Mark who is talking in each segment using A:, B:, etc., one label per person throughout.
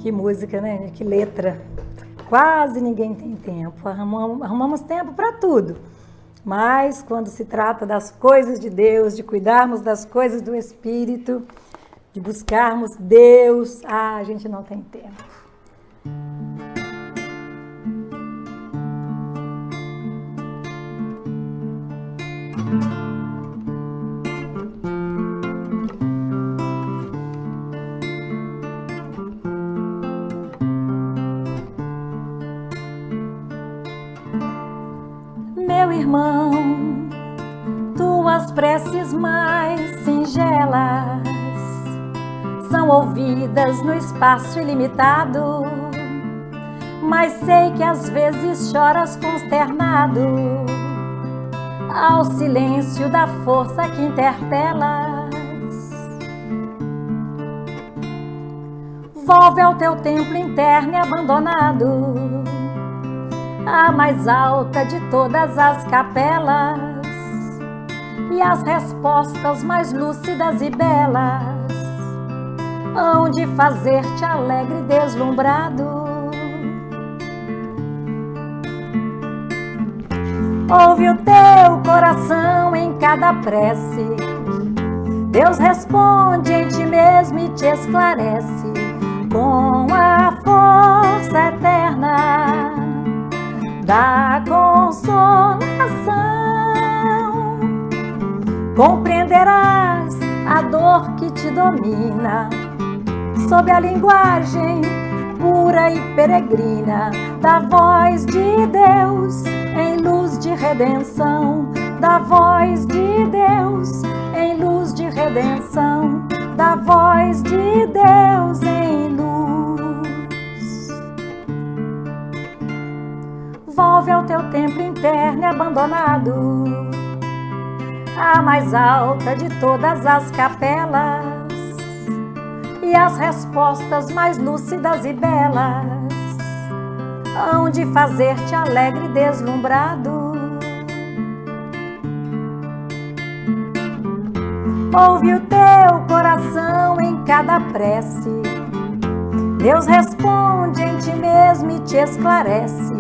A: Que música, né? Que letra. Quase ninguém tem tempo. Arrumamos tempo para tudo. Mas quando se trata das coisas de Deus, de cuidarmos das coisas do Espírito, de buscarmos Deus, a gente não tem tempo. Meu irmão, tuas preces mais singelas são ouvidas no espaço ilimitado, mas sei que às vezes choras consternado ao silêncio da força que interpelas. Volve ao teu templo interno e abandonado, a mais alta de todas as capelas, e as respostas mais lúcidas e belas hão de fazer-te alegre e deslumbrado. Ouve o teu coração em cada prece, Deus responde em ti mesmo e te esclarece com a força eterna da consolação. Compreenderás a dor que te domina sob a linguagem pura e peregrina da voz de Deus em luz de redenção, da voz de Deus em luz de redenção, da voz de Deus em luz. Volve ao teu templo interno e abandonado, a mais alta de todas as capelas, e as respostas mais lúcidas e belas hão de fazer-te alegre e deslumbrado. Ouve o teu coração em cada prece, Deus responde em ti mesmo e te esclarece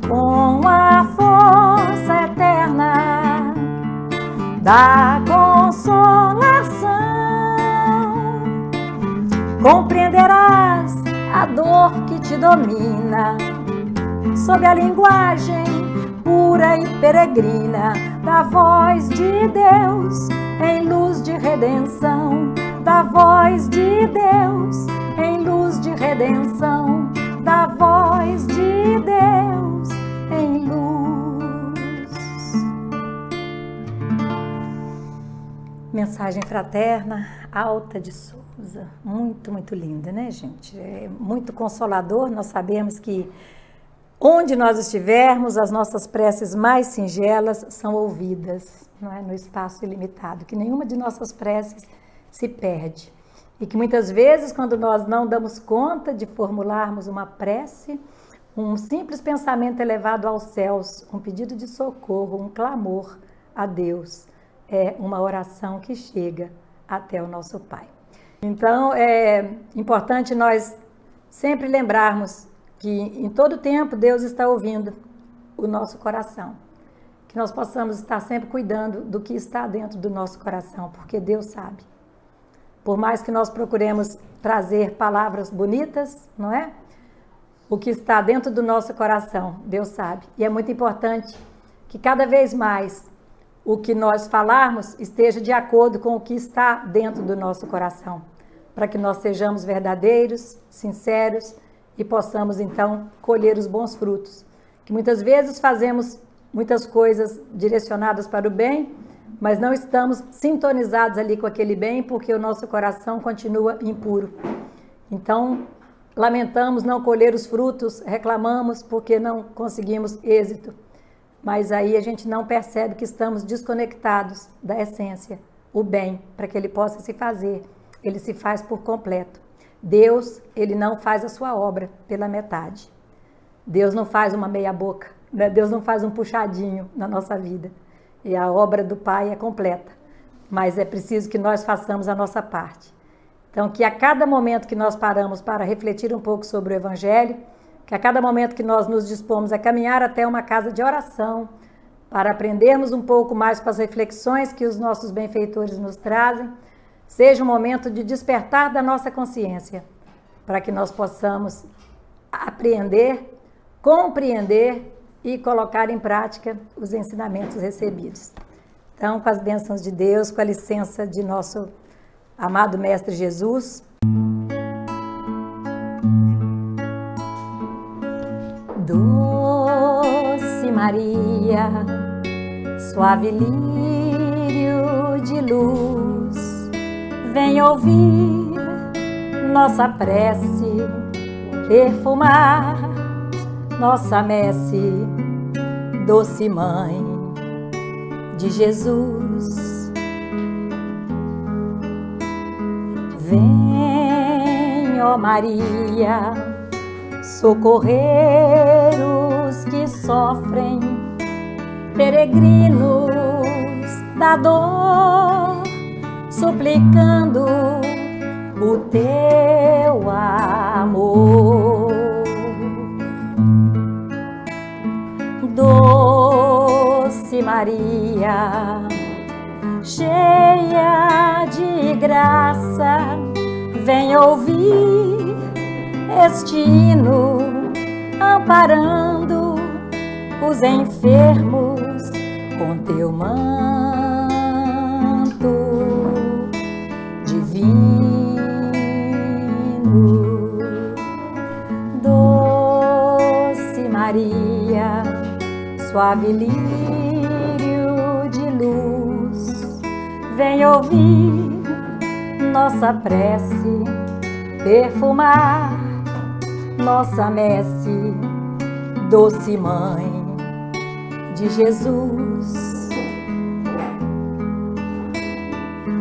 A: com a força eterna da consolação. Compreenderás a dor que te domina sob a linguagem pura e peregrina da voz de Deus em luz de redenção, da voz de Deus em luz de redenção, da voz de Deus em luz. Mensagem fraterna, Alta de Souza. Muito, muito linda, né, gente? É muito consolador. Nós sabemos que onde nós estivermos, as nossas preces mais singelas são ouvidas, não é? No espaço ilimitado, que nenhuma de nossas preces se perde. E que muitas vezes, quando nós não damos conta de formularmos uma prece, um simples pensamento elevado aos céus, um pedido de socorro, um clamor a Deus, é uma oração que chega até o nosso Pai. Então, é importante nós sempre lembrarmos que em todo tempo Deus está ouvindo o nosso coração. Que nós possamos estar sempre cuidando do que está dentro do nosso coração, porque Deus sabe. Por mais que nós procuremos trazer palavras bonitas, não é? O que está dentro do nosso coração, Deus sabe. E é muito importante que cada vez mais o que nós falarmos esteja de acordo com o que está dentro do nosso coração, para que nós sejamos verdadeiros, sinceros e possamos então colher os bons frutos. Que muitas vezes fazemos muitas coisas direcionadas para o bem, mas não estamos sintonizados ali com aquele bem porque o nosso coração continua impuro. Então, lamentamos não colher os frutos, reclamamos porque não conseguimos êxito. Mas aí a gente não percebe que estamos desconectados da essência, o bem, para que ele possa se fazer. Ele se faz por completo. Deus, ele não faz a sua obra pela metade. Deus não faz uma meia boca, né? Deus não faz um puxadinho na nossa vida. E a obra do Pai é completa. Mas é preciso que nós façamos a nossa parte. Então, que a cada momento que nós paramos para refletir um pouco sobre o Evangelho, que a cada momento que nós nos dispomos a caminhar até uma casa de oração, para aprendermos um pouco mais com as reflexões que os nossos benfeitores nos trazem, seja um momento de despertar da nossa consciência, para que nós possamos apreender, compreender e colocar em prática os ensinamentos recebidos. Então, com as bênçãos de Deus, com a licença de nosso amado Mestre Jesus, Doce Maria, suave lírio de luz, vem ouvir nossa prece, perfumar nossa messe, doce Mãe de Jesus. Vem, ó Maria, socorrer os que sofrem, peregrinos da dor, suplicando o teu amor. Doce Maria, cheia de graça, vem ouvir este hino, amparando os enfermos com teu manto divino. Doce Maria, suave lírio de luz, vem ouvir nossa prece, perfumar nossa messe, doce Mãe de Jesus.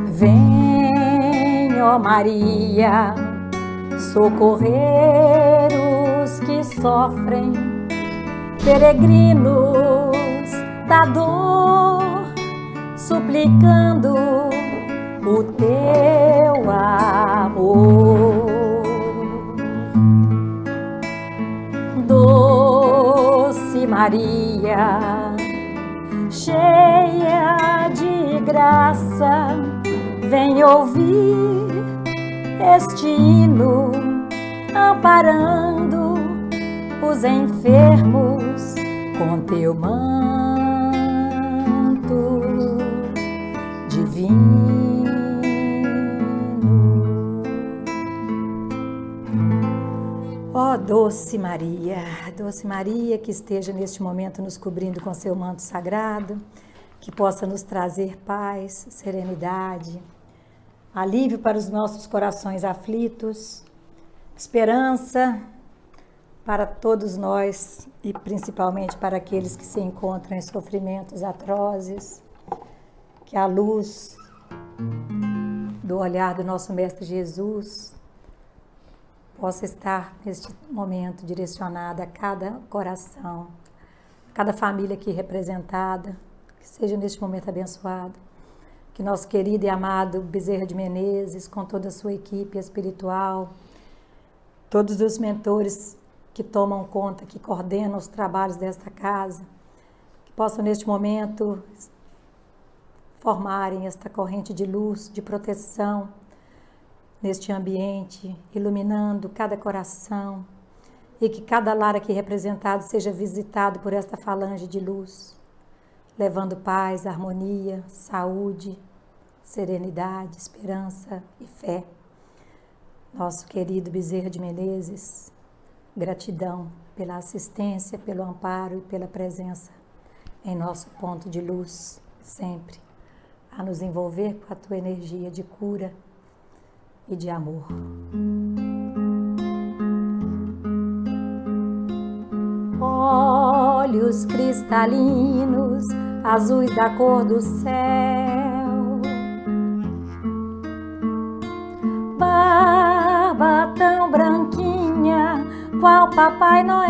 A: Vem, ó Maria, socorrer os que sofrem, peregrinos da dor, suplicando o teu amor. Doce Maria, cheia de graça, vem ouvir este hino, amparando os enfermos com teu manto divino. Ó doce Maria que esteja neste momento nos cobrindo com seu manto sagrado, que possa nos trazer paz, serenidade, alívio para os nossos corações aflitos, esperança para todos nós e principalmente para aqueles que se encontram em sofrimentos atrozes, que a luz do olhar do nosso Mestre Jesus possa estar neste momento direcionada a cada coração, a cada família aqui representada, que seja neste momento abençoado, que nosso querido e amado Bezerra de Menezes, com toda a sua equipe espiritual, todos os mentores que tomam conta, que coordenam os trabalhos desta casa, que possam neste momento formarem esta corrente de luz, de proteção, neste ambiente, iluminando cada coração e que cada lar aqui representado seja visitado por esta falange de luz, levando paz, harmonia, saúde, serenidade, esperança e fé. Nosso querido Bezerra de Menezes, gratidão pela assistência, pelo amparo e pela presença em nosso ponto de luz, sempre, a nos envolver com a tua energia de cura e de amor. Olhos cristalinos, azuis da cor do céu, barba tão branquinha, qual Papai Noel,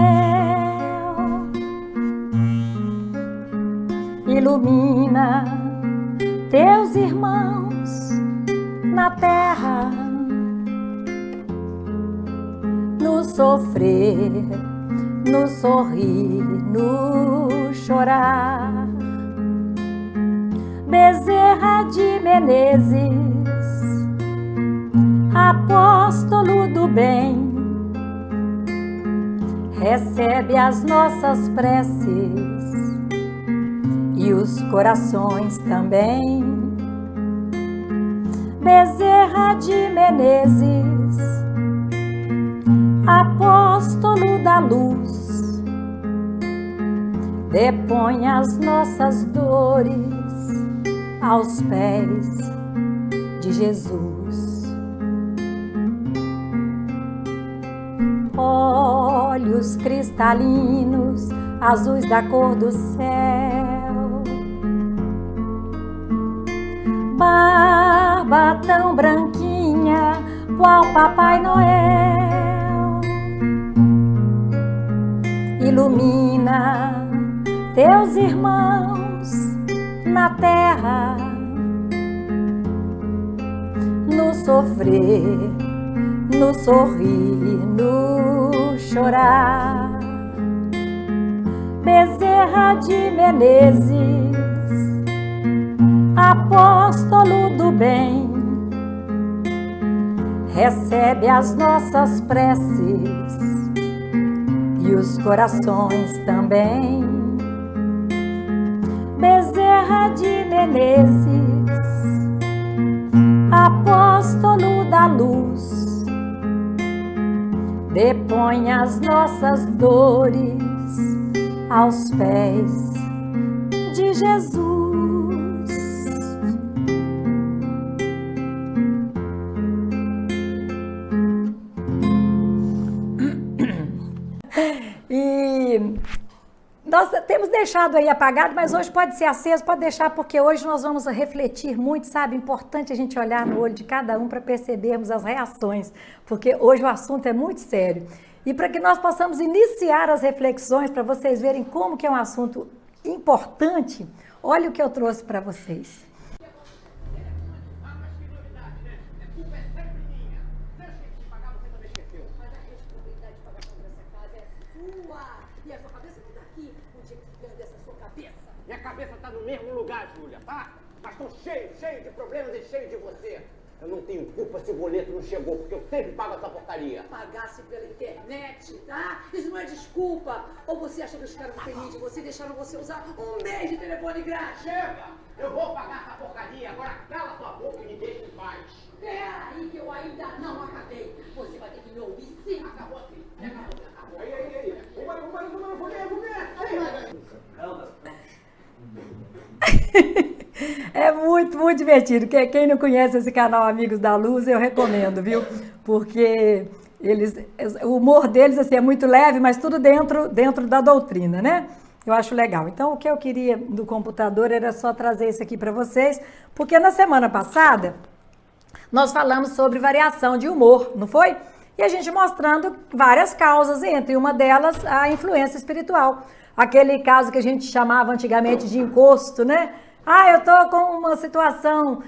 A: ilumina teus irmãos na terra sofrer, no sorrir, no chorar. Bezerra de Menezes, apóstolo do bem, recebe as nossas preces e os corações também. Bezerra de Menezes, apóstolo da luz, depõe as nossas dores aos pés de Jesus. Olhos cristalinos, azuis da cor do céu, barba tão branquinha, qual Papai Noel, ilumina teus irmãos na terra, no sofrer, no sorrir, no chorar. Bezerra de Menezes, apóstolo do bem, recebe as nossas preces e os corações também. Bezerra de Menezes, apóstolo da luz, depõe as nossas dores aos pés de Jesus. E nós temos deixado aí apagado, mas hoje pode ser aceso, pode deixar, porque hoje nós vamos refletir muito, sabe? Importante a gente olhar no olho de cada um para percebermos as reações, porque hoje o assunto é muito sério. E para que nós possamos iniciar as reflexões, para vocês verem como que é um assunto importante, olha o que eu trouxe para vocês.
B: Minha cabeça tá no mesmo lugar, Júlia, tá? Mas tô cheio de problemas e cheio de você. Eu não tenho culpa se o boleto não chegou, porque eu sempre pago essa porcaria.
C: Pagasse pela internet, tá? Isso não é desculpa. Ou você acha que os caras felizes de você deixaram você usar um mês de telefone grátis?
B: Chega! Eu vou pagar essa porcaria, agora cala tua boca e me deixa em paz.
C: Peraí que eu ainda não acabei. Você vai ter que me ouvir sim.
B: Acabou assim. Acabou. Aí. Vamos.
A: É muito, muito divertido. Quem não conhece esse canal Amigos da Luz, eu recomendo, viu? Porque o humor deles assim, é muito leve, mas tudo dentro da doutrina, né? Eu acho legal. Então, o que eu queria do computador era só trazer isso aqui para vocês, porque na semana passada nós falamos sobre variação de humor, não foi? E a gente mostrando várias causas, entre uma delas a influência espiritual. Aquele caso que a gente chamava antigamente de encosto, né? Ah, eu tô com uma situação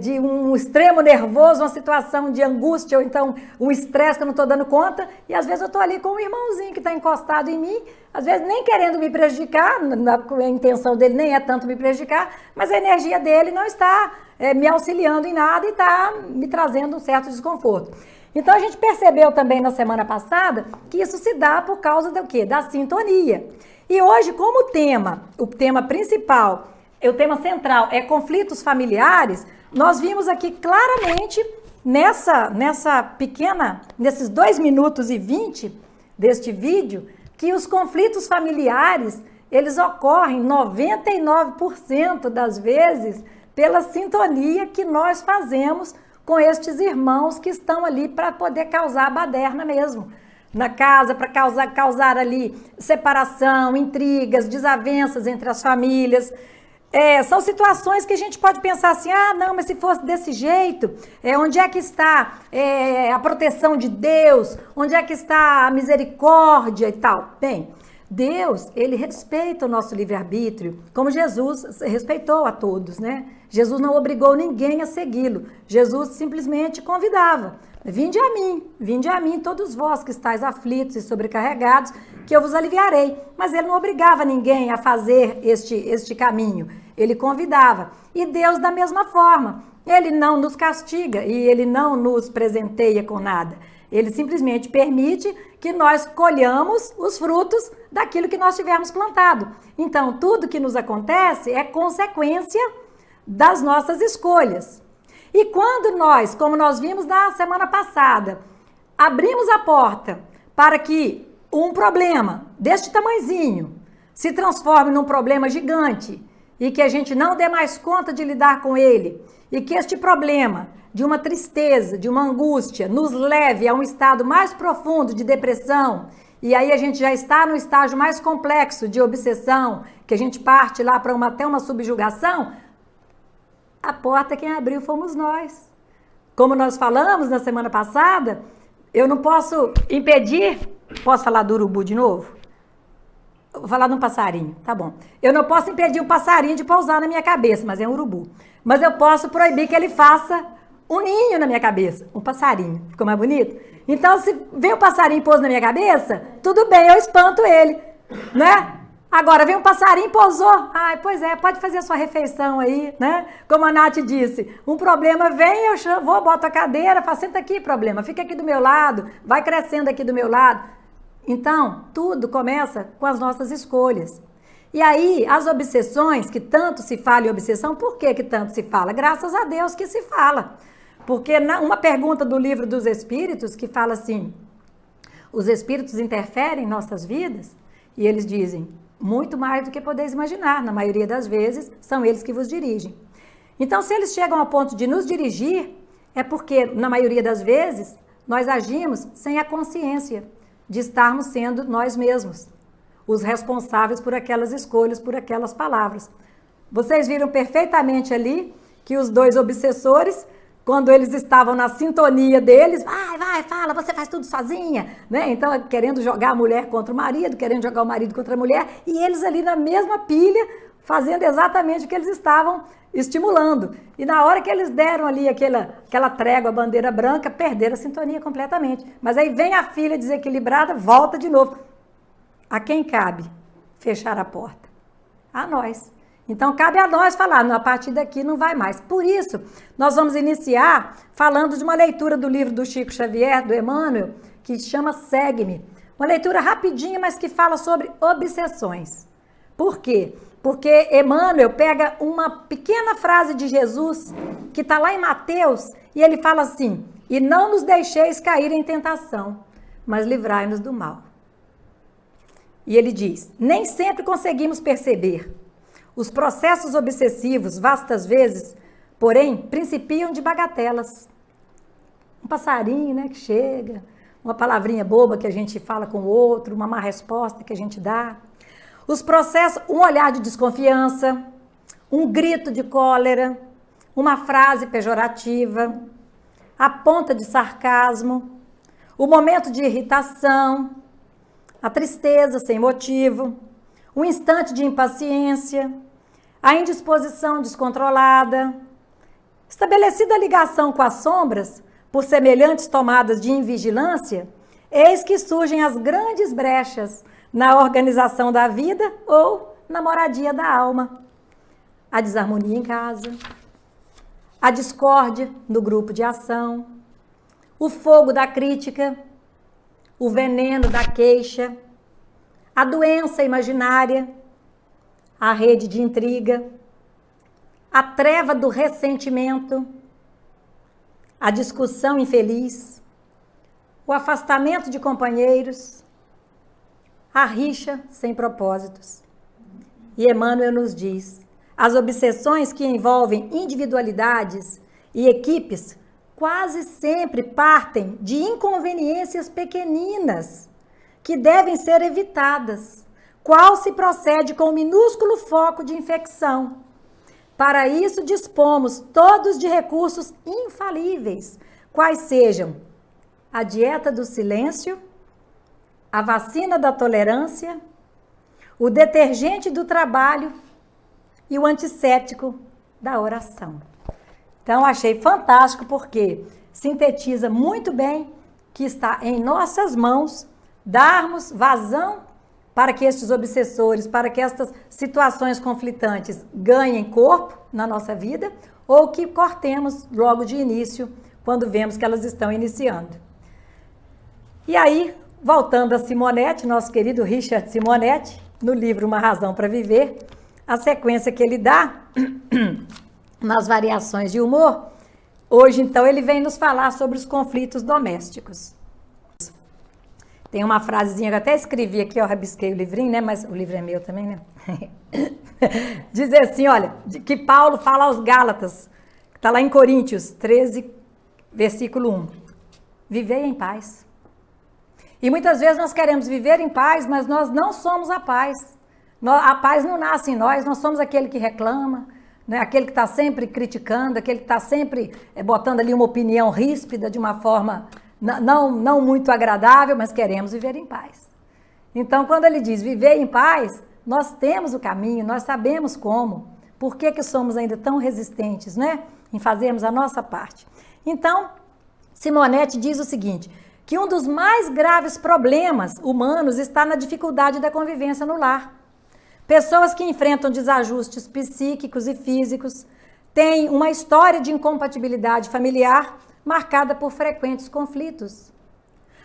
A: de um extremo nervoso, uma situação de angústia, ou então um estresse que eu não tô dando conta, e às vezes eu tô ali com um irmãozinho que tá encostado em mim, às vezes nem querendo me prejudicar, a intenção dele nem é tanto me prejudicar, mas a energia dele não está me auxiliando em nada e está me trazendo um certo desconforto. Então a gente percebeu também na semana passada que isso se dá por causa do quê? Da sintonia. E hoje, como o tema principal, o tema central é conflitos familiares, nós vimos aqui claramente nesses 2 minutos e 20 deste vídeo, que os conflitos familiares, eles ocorrem 99% das vezes pela sintonia que nós fazemos com estes irmãos que estão ali para poder causar a baderna mesmo. Na casa, para causar ali separação, intrigas, desavenças entre as famílias. São situações que a gente pode pensar assim, não, mas se fosse desse jeito, onde é que está a proteção de Deus? Onde é que está a misericórdia e tal? Bem, Deus, ele respeita o nosso livre-arbítrio, como Jesus respeitou a todos, né? Jesus não obrigou ninguém a segui-lo, Jesus simplesmente convidava. Vinde a mim, todos vós que estáis aflitos e sobrecarregados, que eu vos aliviarei. Mas ele não obrigava ninguém a fazer este caminho, ele convidava. E Deus, da mesma forma, ele não nos castiga e ele não nos presenteia com nada. Ele simplesmente permite que nós colhamos os frutos daquilo que nós tivermos plantado. Então, tudo que nos acontece é consequência das nossas escolhas. E quando nós, como nós vimos na semana passada, abrimos a porta para que um problema deste tamanhozinho se transforme num problema gigante e que a gente não dê mais conta de lidar com ele, e que este problema de uma tristeza, de uma angústia, nos leve a um estado mais profundo de depressão, e aí a gente já está no estágio mais complexo de obsessão, que a gente parte lá para até uma subjugação, a porta quem abriu fomos nós. Como nós falamos na semana passada, eu não posso impedir... Posso falar do urubu de novo? Vou falar de um passarinho, tá bom. Eu não posso impedir um passarinho de pousar na minha cabeça, mas é um urubu. Mas eu posso proibir que ele faça um ninho na minha cabeça. Um passarinho. Ficou mais bonito? Então, se vem um passarinho e pousa na minha cabeça, tudo bem, eu espanto ele, né? Agora, vem um passarinho e pousou. Ai, pois é, pode fazer a sua refeição aí, né? Como a Nath disse, um problema vem, eu chamo, vou, boto a cadeira, falo, senta aqui, problema, fica aqui do meu lado, vai crescendo aqui do meu lado. Então, tudo começa com as nossas escolhas. E aí, as obsessões, que tanto se fala em obsessão, por que tanto se fala? Graças a Deus que se fala. Porque uma pergunta do Livro dos Espíritos, que fala assim, os espíritos interferem em nossas vidas? E eles dizem, muito mais do que podeis imaginar. Na maioria das vezes, são eles que vos dirigem. Então, se eles chegam ao ponto de nos dirigir, é porque, na maioria das vezes, nós agimos sem a consciência de estarmos sendo nós mesmos os responsáveis por aquelas escolhas, por aquelas palavras. Vocês viram perfeitamente ali que os dois obsessores, quando eles estavam na sintonia deles, vai, fala, você faz tudo sozinha, né? Então, querendo jogar a mulher contra o marido, querendo jogar o marido contra a mulher, e eles ali na mesma pilha, fazendo exatamente o que eles estavam estimulando. E na hora que eles deram ali aquela trégua, a bandeira branca, perderam a sintonia completamente. Mas aí vem a filha desequilibrada, volta de novo. A quem cabe fechar a porta? A nós. Então, cabe a nós falar, a partir daqui não vai mais. Por isso, nós vamos iniciar falando de uma leitura do livro do Chico Xavier, do Emmanuel, que chama Segue-me. Uma leitura rapidinha, mas que fala sobre obsessões. Por quê? Porque Emmanuel pega uma pequena frase de Jesus, que está lá em Mateus, e ele fala assim, e não nos deixeis cair em tentação, mas livrai-nos do mal. E ele diz, nem sempre conseguimos perceber. Os processos obsessivos, vastas vezes, porém, principiam de bagatelas. Um passarinho, né, que chega, uma palavrinha boba que a gente fala com o outro, uma má resposta que a gente dá. Os processos, um olhar de desconfiança, um grito de cólera, uma frase pejorativa, a ponta de sarcasmo, o momento de irritação, a tristeza sem motivo, um instante de impaciência, a indisposição descontrolada, estabelecida a ligação com as sombras, por semelhantes tomadas de invigilância, eis que surgem as grandes brechas na organização da vida ou na moradia da alma. A desarmonia em casa, a discórdia no grupo de ação, o fogo da crítica, o veneno da queixa, a doença imaginária, a rede de intriga, a treva do ressentimento, a discussão infeliz, o afastamento de companheiros, a rixa sem propósitos. E Emmanuel nos diz, as obsessões que envolvem individualidades e equipes quase sempre partem de inconveniências pequeninas que devem ser evitadas, qual se procede com um minúsculo foco de infecção. Para isso dispomos todos de recursos infalíveis, quais sejam a dieta do silêncio, a vacina da tolerância, o detergente do trabalho e o antisséptico da oração. Então, achei fantástico porque sintetiza muito bem que está em nossas mãos darmos vazão para que estes obsessores, para que estas situações conflitantes ganhem corpo na nossa vida, ou que cortemos logo de início, quando vemos que elas estão iniciando. E aí, voltando a Simonetti, nosso querido Richard Simonetti, no livro Uma Razão para Viver, a sequência que ele dá nas variações de humor, hoje então ele vem nos falar sobre os conflitos domésticos. Tem uma frasezinha que eu até escrevi aqui, eu rabisquei o livrinho, né? Mas o livro é meu também, né? Diz assim, olha, que Paulo fala aos Gálatas, que está lá em Coríntios 13, versículo 1. Vivei em paz. E muitas vezes nós queremos viver em paz, mas nós não somos a paz. A paz não nasce em nós somos aquele que reclama, né? Aquele que está sempre criticando, aquele que está sempre botando ali uma opinião ríspida de uma forma não muito agradável, mas queremos viver em paz. Então, quando ele diz viver em paz, nós temos o caminho, nós sabemos como. Por que somos ainda tão resistentes, né? Em fazermos a nossa parte. Então, Simonetti diz o seguinte, que um dos mais graves problemas humanos está na dificuldade da convivência no lar. Pessoas que enfrentam desajustes psíquicos e físicos têm uma história de incompatibilidade familiar marcada por frequentes conflitos.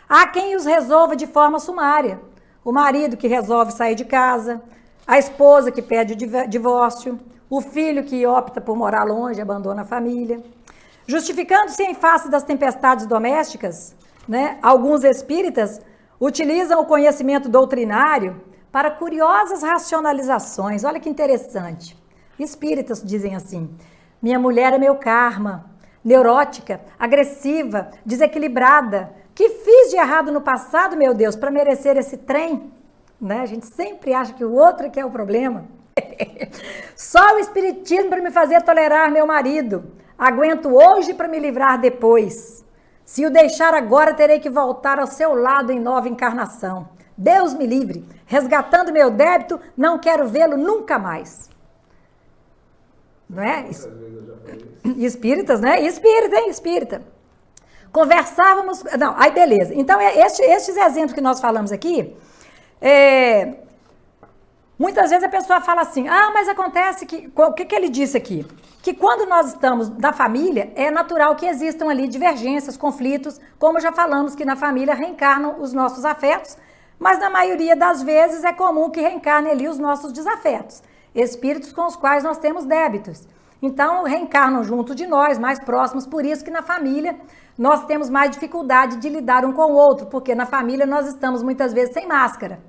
A: Há quem os resolva de forma sumária. O marido que resolve sair de casa, a esposa que pede o divórcio, o filho que opta por morar longe e abandona a família. Justificando-se em face das tempestades domésticas, né, alguns espíritas utilizam o conhecimento doutrinário para curiosas racionalizações. Olha que interessante. Espíritas dizem assim, minha mulher é meu karma, neurótica, agressiva, desequilibrada. Que fiz de errado no passado, meu Deus, para merecer esse trem? Né? A gente sempre acha que o outro é que é o problema. Só o espiritismo para me fazer tolerar meu marido. Aguento hoje para me livrar depois. Se o deixar agora, terei que voltar ao seu lado em nova encarnação. Deus me livre. Resgatando meu débito, não quero vê-lo nunca mais. Não é? Espíritas, né? Espírita, hein? Espírita. Conversávamos... Não, aí beleza. Então, estes exemplos que nós falamos aqui, muitas vezes a pessoa fala assim, mas acontece que... O que ele disse aqui? Que quando nós estamos na família, é natural que existam ali divergências, conflitos, como já falamos que na família reencarnam os nossos afetos, mas na maioria das vezes é comum que reencarnem ali os nossos desafetos, espíritos com os quais nós temos débitos. Então, reencarnam junto de nós, mais próximos, por isso que na família nós temos mais dificuldade de lidar um com o outro, porque na família nós estamos muitas vezes sem máscara,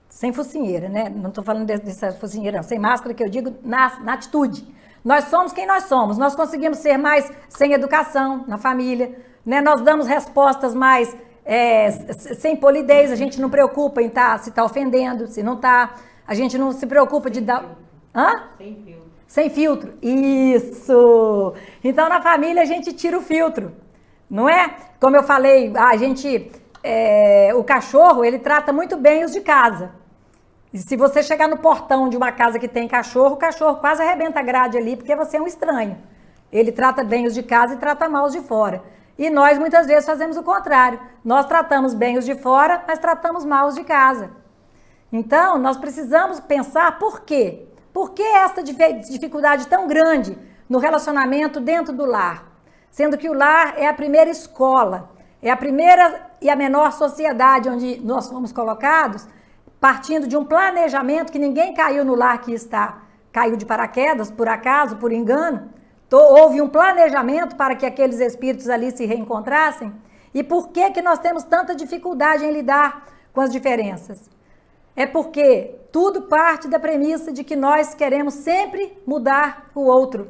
A: sem focinheira, né? Não estou falando dessa focinheira, não, sem máscara que eu digo na atitude. Nós somos quem nós somos, nós conseguimos ser mais sem educação na família, né? Nós damos respostas mais sem polidez, a gente não preocupa em se está ofendendo, se não está, a gente não se preocupa de dar...
D: Sem filtro.
A: Sem filtro, isso! Então na família a gente tira o filtro, não é? Como eu falei, o cachorro, ele trata muito bem os de casa. E se você chegar no portão de uma casa que tem cachorro, o cachorro quase arrebenta a grade ali, porque você é um estranho. Ele trata bem os de casa e trata mal os de fora. E nós muitas vezes fazemos o contrário. Nós tratamos bem os de fora, mas tratamos mal os de casa. Então, nós precisamos pensar por quê? Por que esta dificuldade tão grande no relacionamento dentro do lar? Sendo que o lar é a primeira escola, é a primeira e a menor sociedade onde nós fomos colocados, partindo de um planejamento que ninguém caiu no lar que está, caiu de paraquedas, por acaso, por engano. Houve um planejamento para que aqueles espíritos ali se reencontrassem. E por que nós temos tanta dificuldade em lidar com as diferenças? É porque tudo parte da premissa de que nós queremos sempre mudar o outro.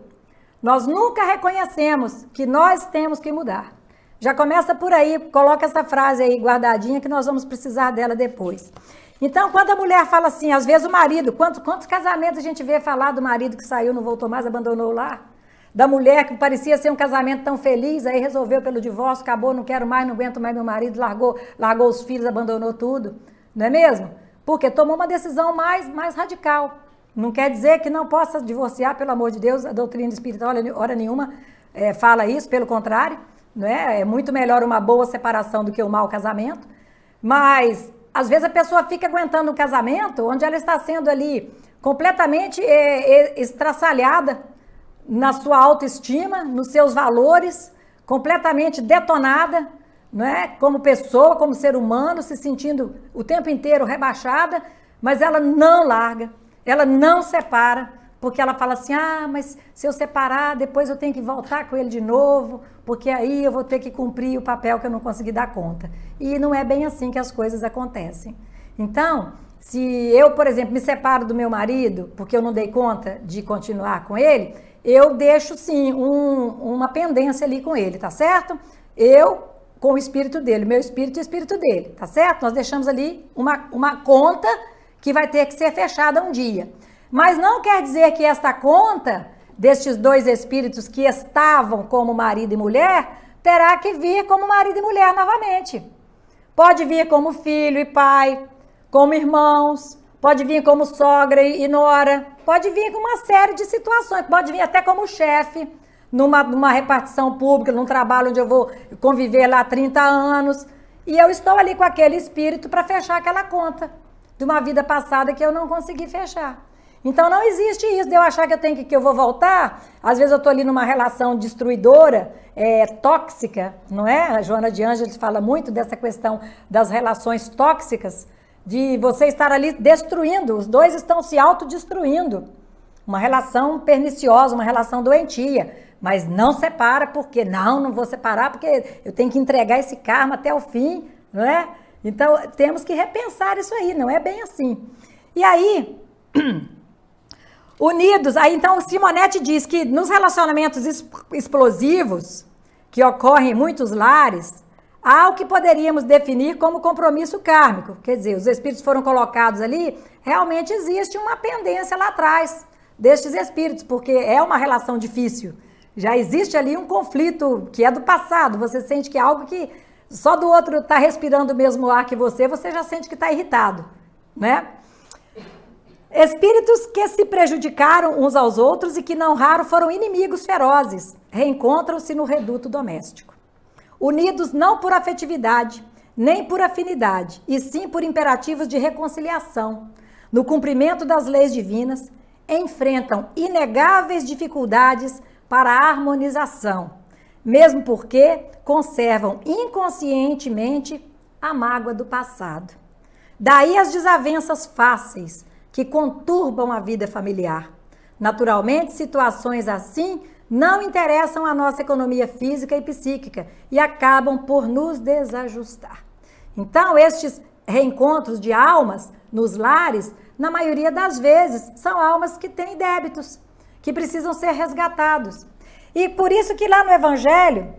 A: Nós nunca reconhecemos que nós temos que mudar. Já começa por aí, coloca essa frase aí guardadinha que nós vamos precisar dela depois. Então, quando a mulher fala assim, às vezes o marido, quantos casamentos a gente vê falar do marido que saiu, não voltou mais, abandonou o lar? Da mulher que parecia ser um casamento tão feliz, aí resolveu pelo divórcio, acabou, não quero mais, não aguento mais meu marido, largou os filhos, abandonou tudo, não é mesmo? Porque tomou uma decisão mais radical. Não quer dizer que não possa divorciar, pelo amor de Deus, a doutrina espírita, hora nenhuma, fala isso, pelo contrário, né? É muito melhor uma boa separação do que um mau casamento. Mas, às vezes, a pessoa fica aguentando um casamento onde ela está sendo ali completamente estraçalhada na sua autoestima, nos seus valores, completamente detonada, né? Como pessoa, como ser humano, se sentindo o tempo inteiro rebaixada, mas ela não larga, ela não separa, porque ela fala assim, mas se eu separar, depois eu tenho que voltar com ele de novo, porque aí eu vou ter que cumprir o papel que eu não consegui dar conta. E não é bem assim que as coisas acontecem. Então, se eu, por exemplo, me separo do meu marido, porque eu não dei conta de continuar com ele, eu deixo sim uma pendência ali com ele, tá certo? Eu com o espírito dele, meu espírito e o espírito dele, tá certo? Nós deixamos ali uma conta que vai ter que ser fechada um dia. Mas não quer dizer que esta conta destes dois espíritos que estavam como marido e mulher, terá que vir como marido e mulher novamente. Pode vir como filho e pai, como irmãos, pode vir como sogra e nora, pode vir com uma série de situações, pode vir até como chefe, numa repartição pública, num trabalho onde eu vou conviver lá há 30 anos, e eu estou ali com aquele espírito para fechar aquela conta de uma vida passada que eu não consegui fechar. Então não existe isso de eu achar que eu vou voltar. Às vezes eu estou ali numa relação destruidora, tóxica, não é? A Joana de Ângeles fala muito dessa questão das relações tóxicas, de você estar ali destruindo, os dois estão se autodestruindo. Uma relação perniciosa, uma relação doentia. Mas não separa, porque não vou separar, porque eu tenho que entregar esse karma até o fim, não é? Então, temos que repensar isso aí, não é bem assim. E aí, unidos, aí então Simonetti diz que nos relacionamentos explosivos, que ocorrem em muitos lares, há o que poderíamos definir como compromisso kármico. Quer dizer, os espíritos foram colocados ali, realmente existe uma pendência lá atrás destes espíritos, porque é uma relação difícil. Já existe ali um conflito que é do passado, você sente que é algo que só do outro está respirando o mesmo ar que você já sente que está irritado, né? Espíritos que se prejudicaram uns aos outros e que não raro foram inimigos ferozes, reencontram-se no reduto doméstico. Unidos não por afetividade, nem por afinidade, e sim por imperativos de reconciliação, no cumprimento das leis divinas, enfrentam inegáveis dificuldades para a harmonização, mesmo porque conservam inconscientemente a mágoa do passado. Daí as desavenças fáceis que conturbam a vida familiar. Naturalmente, situações assim não interessam a nossa economia física e psíquica e acabam por nos desajustar. Então, estes reencontros de almas nos lares, na maioria das vezes, são almas que têm débitos, que precisam ser resgatados. E por isso que lá no Evangelho,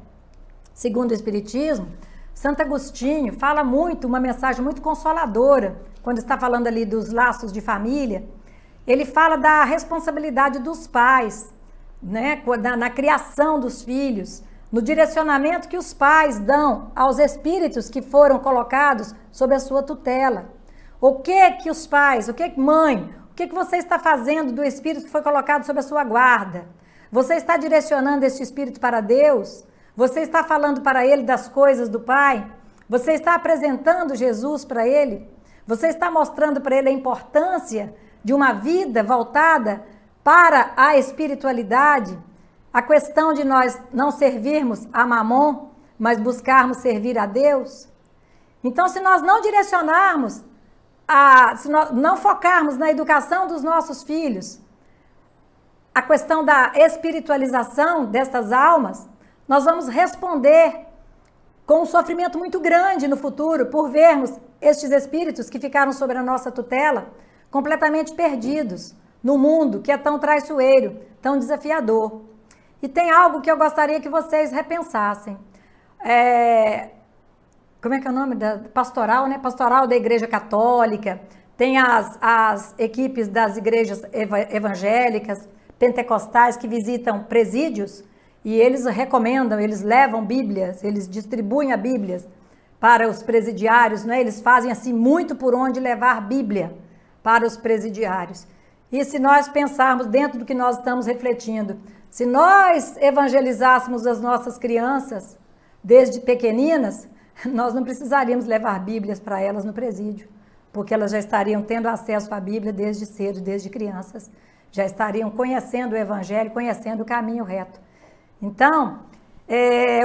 A: segundo o Espiritismo, Santo Agostinho fala muito, uma mensagem muito consoladora, quando está falando ali dos laços de família. Ele fala da responsabilidade dos pais, né, na criação dos filhos, no direcionamento que os pais dão aos espíritos que foram colocados sob a sua tutela. O que os pais, mãe, o que você está fazendo do espírito que foi colocado sob a sua guarda? Você está direcionando este espírito para Deus? Você está falando para ele das coisas do Pai? Você está apresentando Jesus para ele? Você está mostrando para ele a importância de uma vida voltada para a espiritualidade? A questão de nós não servirmos a Mamon, mas buscarmos servir a Deus? Então, se nós não direcionarmos, se nós não focarmos na educação dos nossos filhos, a questão da espiritualização destas almas, nós vamos responder com um sofrimento muito grande no futuro por vermos estes espíritos que ficaram sob a nossa tutela completamente perdidos no mundo que é tão traiçoeiro, tão desafiador. E tem algo que eu gostaria que vocês repensassem. Como é que é o nome? Pastoral, né? Pastoral da Igreja Católica, tem as equipes das igrejas evangélicas, pentecostais que visitam presídios e eles recomendam, eles levam Bíblias, eles distribuem a Bíblia para os presidiários, né? Eles fazem assim muito por onde levar Bíblia para os presidiários. E se nós pensarmos dentro do que nós estamos refletindo, se nós evangelizássemos as nossas crianças, desde pequeninas, nós não precisaríamos levar Bíblias para elas no presídio, porque elas já estariam tendo acesso à Bíblia desde cedo, desde crianças. Já estariam conhecendo o Evangelho, conhecendo o caminho reto. Então,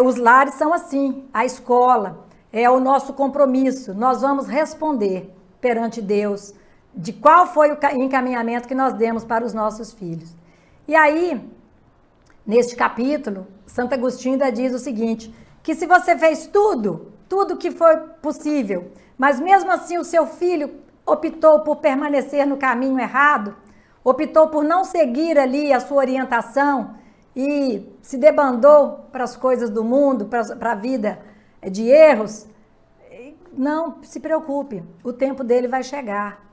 A: os lares são assim, a escola é o nosso compromisso. Nós vamos responder perante Deus de qual foi o encaminhamento que nós demos para os nossos filhos. E aí, neste capítulo, Santo Agostinho ainda diz o seguinte, que se você fez tudo que foi possível, mas mesmo assim o seu filho optou por permanecer no caminho errado, optou por não seguir ali a sua orientação e se debandou para as coisas do mundo, para a vida de erros, não se preocupe, o tempo dele vai chegar.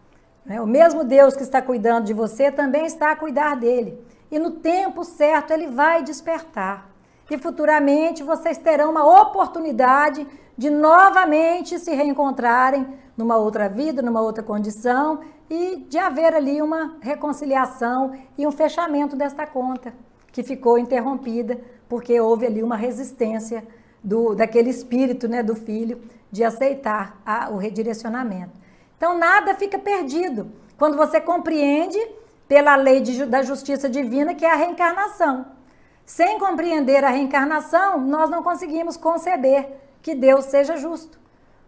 A: O mesmo Deus que está cuidando de você também está a cuidar dele. E no tempo certo ele vai despertar. E futuramente vocês terão uma oportunidade de novamente se reencontrarem numa outra vida, numa outra condição e de haver ali uma reconciliação e um fechamento desta conta que ficou interrompida porque houve ali uma resistência daquele espírito, né, do filho de aceitar o redirecionamento. Então nada fica perdido quando você compreende pela lei da justiça divina que é a reencarnação. Sem compreender a reencarnação, nós não conseguimos conceber que Deus seja justo.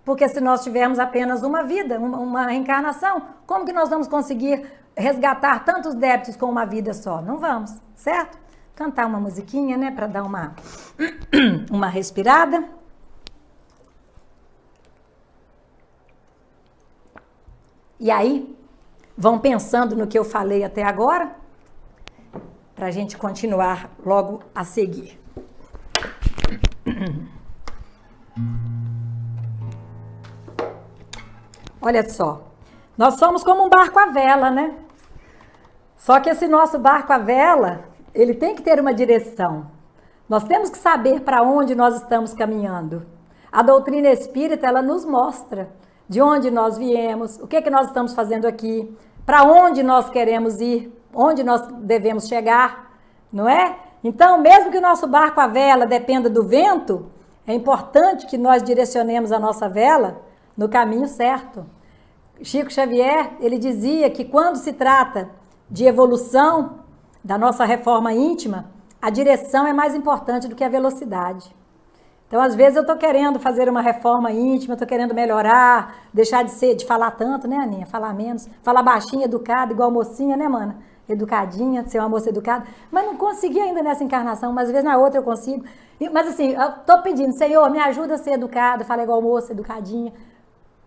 A: Porque se nós tivermos apenas uma vida, uma reencarnação, como que nós vamos conseguir resgatar tantos débitos com uma vida só? Não vamos, certo? Cantar uma musiquinha, né, para dar uma respirada. E aí, vão pensando no que eu falei até agora, para a gente continuar logo a seguir. Olha só, nós somos como um barco à vela, né? Só que esse nosso barco à vela, ele tem que ter uma direção. Nós temos que saber para onde nós estamos caminhando. A doutrina espírita, ela nos mostra de onde nós viemos, o que nós estamos fazendo aqui, para onde nós queremos ir, onde nós devemos chegar, não é? Então, mesmo que o nosso barco à vela dependa do vento, é importante que nós direcionemos a nossa vela no caminho certo. Chico Xavier, ele dizia que quando se trata de evolução da nossa reforma íntima, a direção é mais importante do que a velocidade. Então, às vezes, eu estou querendo fazer uma reforma íntima, estou querendo melhorar, deixar de falar tanto, né, Aninha? Falar menos, falar baixinho, educada, igual mocinha, né, mana? Educadinha, ser uma moça educada. Mas não consegui ainda nessa encarnação, mas às vezes na outra eu consigo. Mas assim, eu estou pedindo, Senhor, me ajuda a ser educada, falar igual moça, educadinha.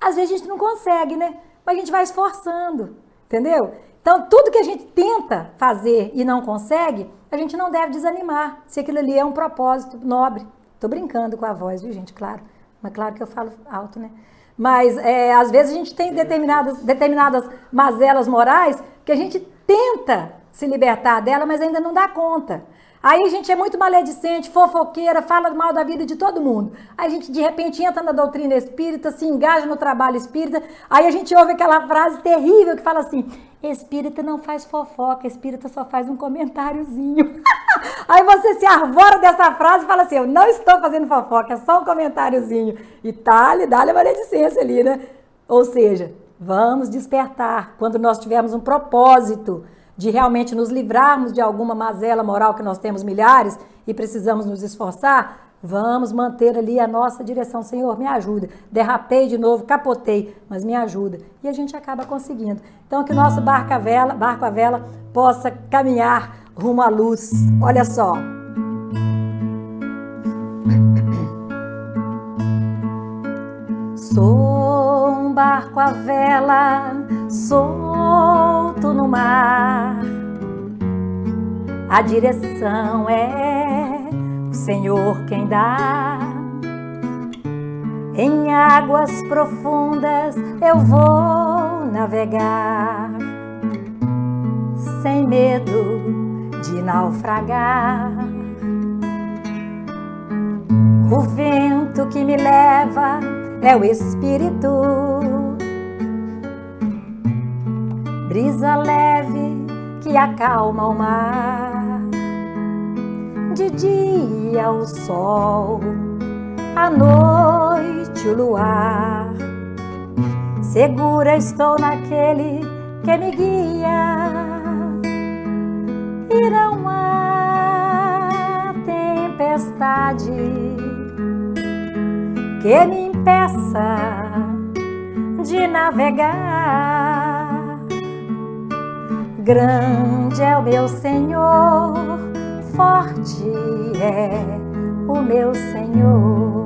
A: Às vezes a gente não consegue, né? Mas a gente vai esforçando, entendeu? Então, tudo que a gente tenta fazer e não consegue, a gente não deve desanimar, se aquilo ali é um propósito nobre. Tô brincando com a voz, viu, gente? Claro. Mas claro que eu falo alto, né? Mas, às vezes, a gente tem determinadas mazelas morais que a gente tenta se libertar dela, mas ainda não dá conta. Aí a gente é muito maledicente, fofoqueira, fala mal da vida de todo mundo. Aí a gente, de repente, entra na doutrina espírita, se engaja no trabalho espírita, aí a gente ouve aquela frase terrível que fala assim, espírita não faz fofoca, espírita só faz um comentáriozinho. Aí você se arvora dessa frase e fala assim, eu não estou fazendo fofoca, é só um comentáriozinho. E dá-lhe a maledicência ali, né? Ou seja, vamos despertar quando nós tivermos um propósito de realmente nos livrarmos de alguma mazela moral que nós temos milhares e precisamos nos esforçar, vamos manter ali a nossa direção. Senhor, me ajuda. Derrapei de novo, capotei, mas me ajuda. E a gente acaba conseguindo. Então, que o nosso barco à vela possa caminhar rumo à luz. Olha só. Sou um barco à vela, solto no mar. A direção é o Senhor quem dá. Em águas profundas eu vou navegar, sem medo de naufragar. O vento que me leva é o Espírito, brisa leve que acalma o mar. De dia o sol a noite, o luar. Segura estou naquele que me guia, e não há tempestade que me impeça de navegar. Grande é o meu Senhor, forte é o meu Senhor.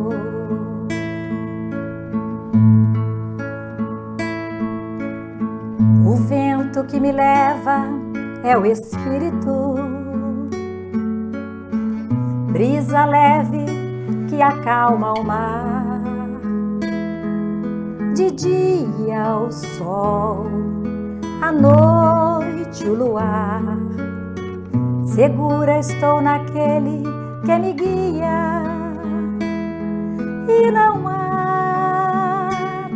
A: O vento que me leva é o Espírito, brisa leve que acalma o mar. De dia o sol, à noite o luar. Segura estou naquele que me guia, e não há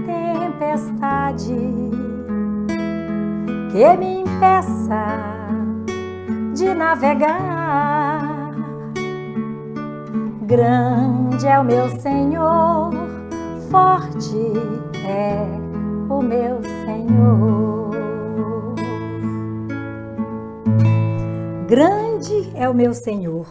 A: tempestade que me impeça de navegar. Grande é o meu Senhor, forte é o meu Senhor. Grande é o meu Senhor,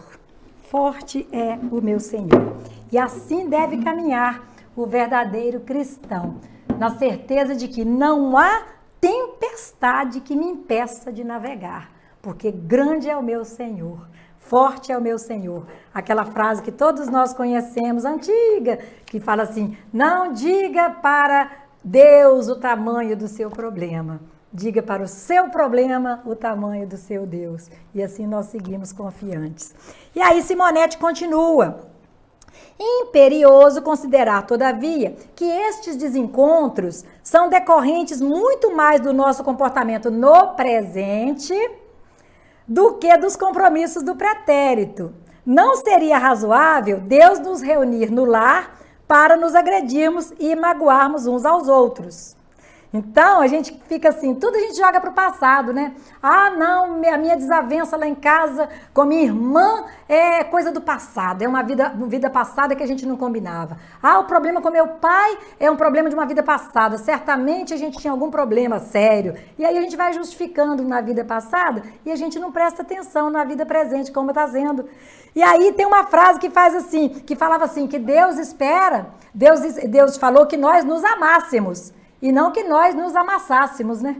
A: forte é o meu Senhor. E assim deve caminhar o verdadeiro cristão, na certeza de que não há tempestade que me impeça de navegar, porque grande é o meu Senhor, forte é o meu Senhor. Aquela frase que todos nós conhecemos, antiga, que fala assim: não diga para Deus o tamanho do seu problema, diga para o seu problema o tamanho do seu Deus. E assim nós seguimos confiantes. E aí Simonete continua: imperioso considerar, todavia, que estes desencontros são decorrentes muito mais do nosso comportamento no presente do que dos compromissos do pretérito. Não seria razoável Deus nos reunir no lar para nos agredirmos e magoarmos uns aos outros. Então, a gente fica assim, tudo a gente joga para o passado, né? Ah, não, a minha desavença lá em casa com minha irmã é coisa do passado, é uma vida passada que a gente não combinava. Ah, o problema com meu pai é um problema de uma vida passada, certamente a gente tinha algum problema sério. E aí a gente vai justificando na vida passada e a gente não presta atenção na vida presente, como está sendo. E aí tem uma frase que faz assim, que falava assim, que Deus espera, Deus falou que nós nos amássemos. E não que nós nos amassássemos, né?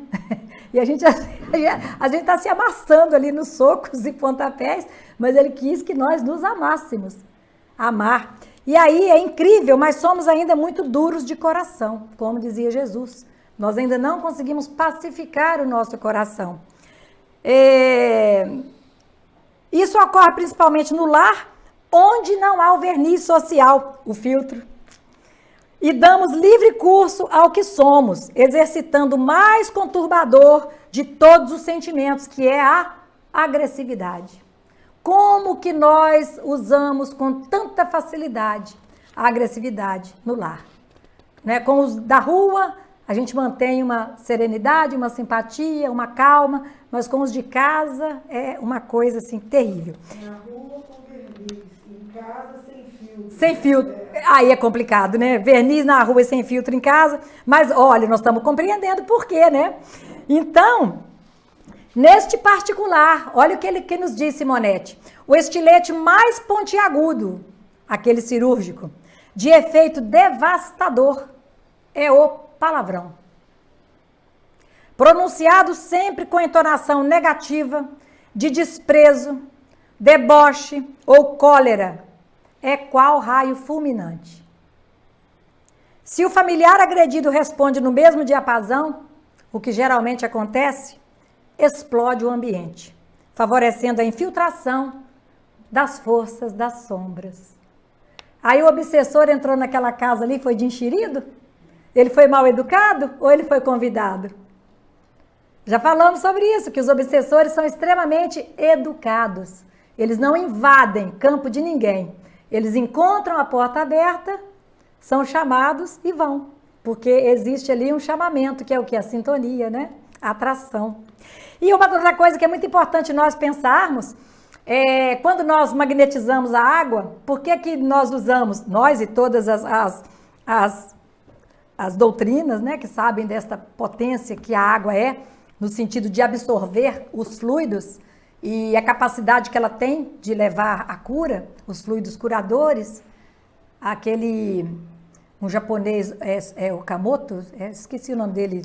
A: E a gente está se amassando ali nos socos e pontapés, mas ele quis que nós nos amássemos. Amar. E aí é incrível, mas somos ainda muito duros de coração, como dizia Jesus. Nós ainda não conseguimos pacificar o nosso coração. Isso ocorre principalmente no lar, onde não há o verniz social, o filtro. E damos livre curso ao que somos, exercitando o mais conturbador de todos os sentimentos, que é a agressividade. Como que nós usamos com tanta facilidade a agressividade no lar? Né? Com os da rua, a gente mantém uma serenidade, uma simpatia, uma calma, mas com os de casa é uma coisa assim terrível.
D: Na rua com verniz, em casa sem filtro.
A: Sem filtro, aí é complicado, né? Verniz na rua e sem filtro em casa, mas olha, nós estamos compreendendo por quê, né? Então, neste particular, olha o que nos diz Simonete: o estilete mais pontiagudo, aquele cirúrgico, de efeito devastador, é o palavrão. Pronunciado sempre com entonação negativa, de desprezo, deboche ou cólera, é qual raio fulminante. Se o familiar agredido responde no mesmo diapasão, o que geralmente acontece, explode o ambiente, favorecendo a infiltração das forças das sombras. Aí o obsessor entrou naquela casa ali, foi de enxerido? Ele foi mal educado ou ele foi convidado? Já falamos sobre isso, que os obsessores são extremamente educados. Eles não invadem campo de ninguém. Eles encontram a porta aberta, são chamados e vão. Porque existe ali um chamamento, que é o que? A sintonia, né? A atração. E uma outra coisa que é muito importante nós pensarmos, Quando nós magnetizamos a água, por que nós usamos, nós e todas as doutrinas, né, que sabem desta potência que a água é, no sentido de absorver os fluidos e a capacidade que ela tem de levar a cura, os fluidos curadores, um japonês, Okamoto, esqueci o nome dele,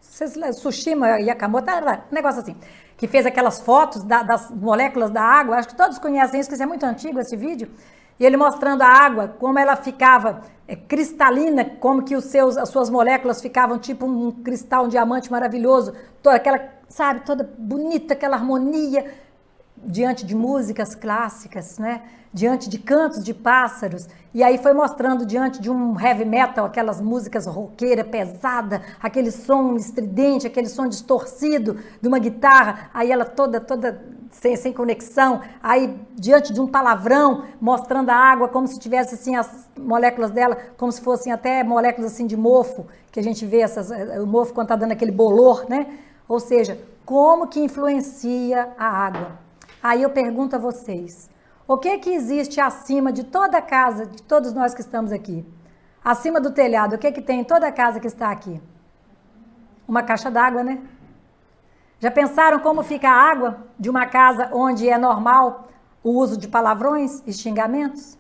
A: Tsushima Yakamoto, um negócio assim, que fez aquelas fotos das moléculas da água, acho que todos conhecem isso, que isso é muito antigo esse vídeo, e ele mostrando a água, como ela ficava cristalina, como que as suas moléculas ficavam tipo um cristal, um diamante maravilhoso, toda aquela, sabe, toda bonita, aquela harmonia, diante de músicas clássicas, né? Diante de cantos de pássaros, e aí foi mostrando diante de um heavy metal, aquelas músicas roqueira, pesada, aquele som estridente, aquele som distorcido de uma guitarra, aí ela toda sem conexão, aí diante de um palavrão, mostrando a água como se tivesse assim as moléculas dela, como se fossem até moléculas assim de mofo, que a gente vê o mofo quando está dando aquele bolor, né? Ou seja, como que influencia a água? Aí eu pergunto a vocês, o que existe acima de toda a casa, de todos nós que estamos aqui? Acima do telhado, o que tem em toda a casa que está aqui? Uma caixa d'água, né? Já pensaram como fica a água de uma casa onde é normal o uso de palavrões e xingamentos?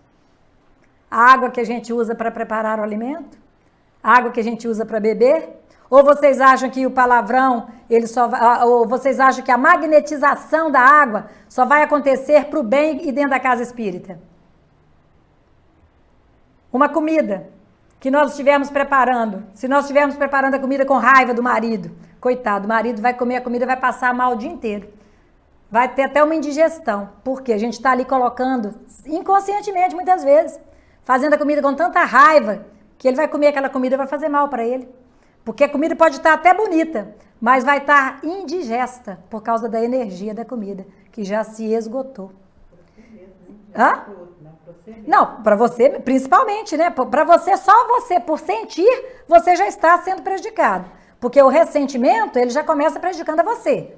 A: A água que a gente usa para preparar o alimento? A água que a gente usa para beber? Ou vocês acham que o palavrão, ou vocês acham que a magnetização da água só vai acontecer para o bem e dentro da casa espírita? Uma comida que nós estivermos preparando, se nós estivermos preparando a comida com raiva do marido, coitado, o marido vai comer a comida e vai passar mal o dia inteiro. Vai ter até uma indigestão, porque a gente está ali colocando, inconscientemente muitas vezes, fazendo a comida com tanta raiva, que ele vai comer aquela comida e vai fazer mal para ele. Porque a comida pode estar até bonita, mas vai estar indigesta por causa da energia da comida, que já se esgotou. Hã? Não, para você, principalmente, né? Para você, só você, por sentir, você já está sendo prejudicado. Porque o ressentimento, ele já começa prejudicando a você,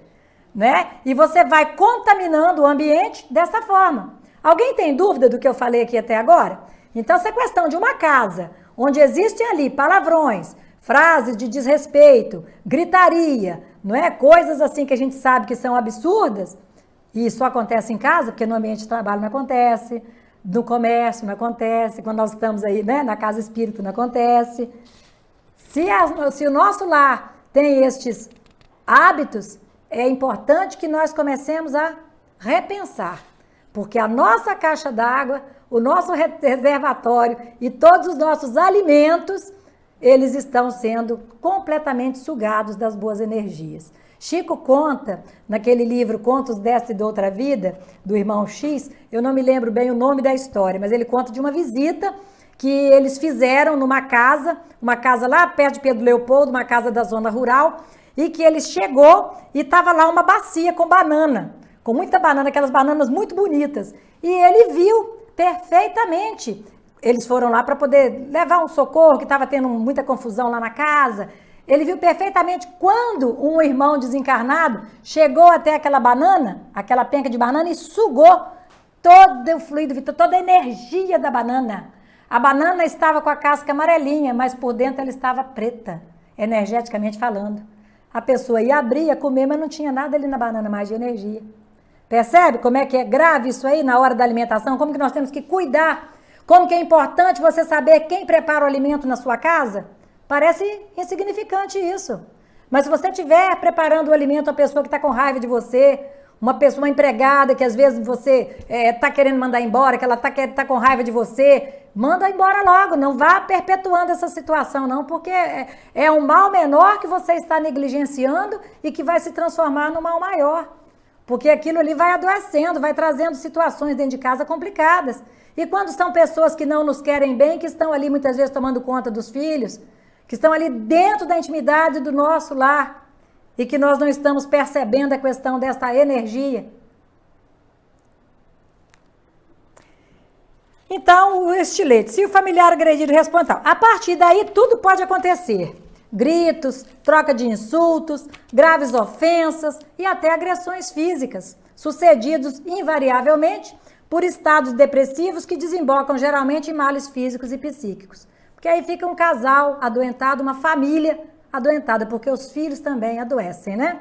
A: né? E você vai contaminando o ambiente dessa forma. Alguém tem dúvida do que eu falei aqui até agora? Então, essa questão de uma casa, onde existem ali palavrões, frases de desrespeito, gritaria, não é? Coisas assim que a gente sabe que são absurdas, e só acontece em casa, porque no ambiente de trabalho não acontece, no comércio não acontece, quando nós estamos aí, né, na casa espírita não acontece. Se o nosso lar tem estes hábitos, é importante que nós comecemos a repensar, porque a nossa caixa d'água, o nosso reservatório e todos os nossos alimentos, eles estão sendo completamente sugados das boas energias. Chico conta, naquele livro Contos desta e de Outra Vida, do irmão X, eu não me lembro bem o nome da história, mas ele conta de uma visita que eles fizeram numa casa lá perto de Pedro Leopoldo, uma casa da zona rural, e que ele chegou e estava lá uma bacia com banana, com muita banana, aquelas bananas muito bonitas, e ele viu perfeitamente. Eles foram lá para poder levar um socorro, que estava tendo muita confusão lá na casa. Ele viu perfeitamente quando um irmão desencarnado chegou até aquela banana, aquela penca de banana, e sugou todo o fluido, toda a energia da banana. A banana estava com a casca amarelinha, mas por dentro ela estava preta, energeticamente falando. A pessoa ia abrir, ia comer, mas não tinha nada ali na banana mais de energia. Percebe como é que é grave isso aí na hora da alimentação? Como que nós temos que cuidar? Como que é importante você saber quem prepara o alimento na sua casa? Parece insignificante isso. Mas se você estiver preparando o alimento a pessoa que está com raiva de você, uma empregada que às vezes você está querendo mandar embora, que ela está com raiva de você, manda embora logo, não vá perpetuando essa situação não, porque é um mal menor que você está negligenciando e que vai se transformar num mal maior. Porque aquilo ali vai adoecendo, vai trazendo situações dentro de casa complicadas. E quando são pessoas que não nos querem bem, que estão ali muitas vezes tomando conta dos filhos, que estão ali dentro da intimidade do nosso lar e que nós não estamos percebendo a questão dessa energia. Então, o estilete, se o familiar agredido responde, a partir daí tudo pode acontecer. gritos, troca de insultos, graves ofensas e até agressões físicas, sucedidos invariavelmente por estados depressivos que desembocam geralmente em males físicos e psíquicos. Porque aí fica um casal adoentado, uma família adoentada, porque os filhos também adoecem, né?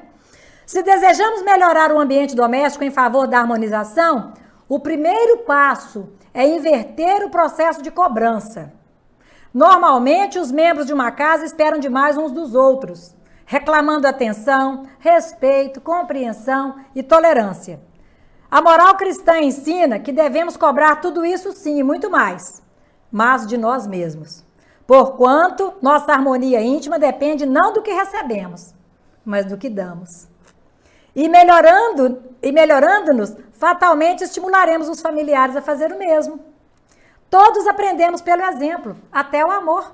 A: Se desejamos melhorar o ambiente doméstico em favor da harmonização, o primeiro passo é inverter o processo de cobrança. Normalmente, os membros de uma casa esperam demais uns dos outros, reclamando atenção, respeito, compreensão e tolerância. A moral cristã ensina que devemos cobrar tudo isso sim e muito mais, mas de nós mesmos. Porquanto nossa harmonia íntima depende não do que recebemos, mas do que damos. E melhorando-nos, fatalmente estimularemos os familiares a fazer o mesmo. Todos aprendemos pelo exemplo, até o amor.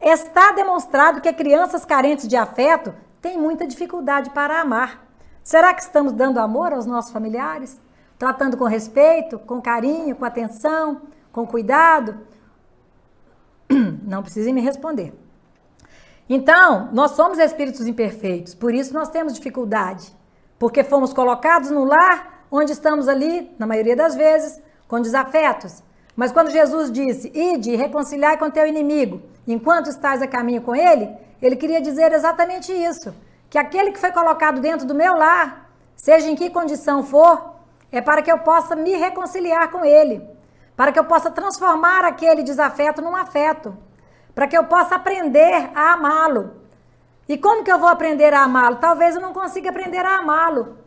A: Está demonstrado que crianças carentes de afeto têm muita dificuldade para amar. Será que estamos dando amor aos nossos familiares? Tratando com respeito, com carinho, com atenção, com cuidado? Não precisa me responder. Então, nós somos espíritos imperfeitos, por isso nós temos dificuldade. Porque fomos colocados no lar onde estamos ali, na maioria das vezes, com desafetos. Mas quando Jesus disse, ide e reconciliai com teu inimigo, enquanto estás a caminho com ele, ele queria dizer exatamente isso. Que aquele que foi colocado dentro do meu lar, seja em que condição for, é para que eu possa me reconciliar com ele. Para que eu possa transformar aquele desafeto num afeto. Para que eu possa aprender a amá-lo. E como que eu vou aprender a amá-lo? Talvez eu não consiga aprender a amá-lo.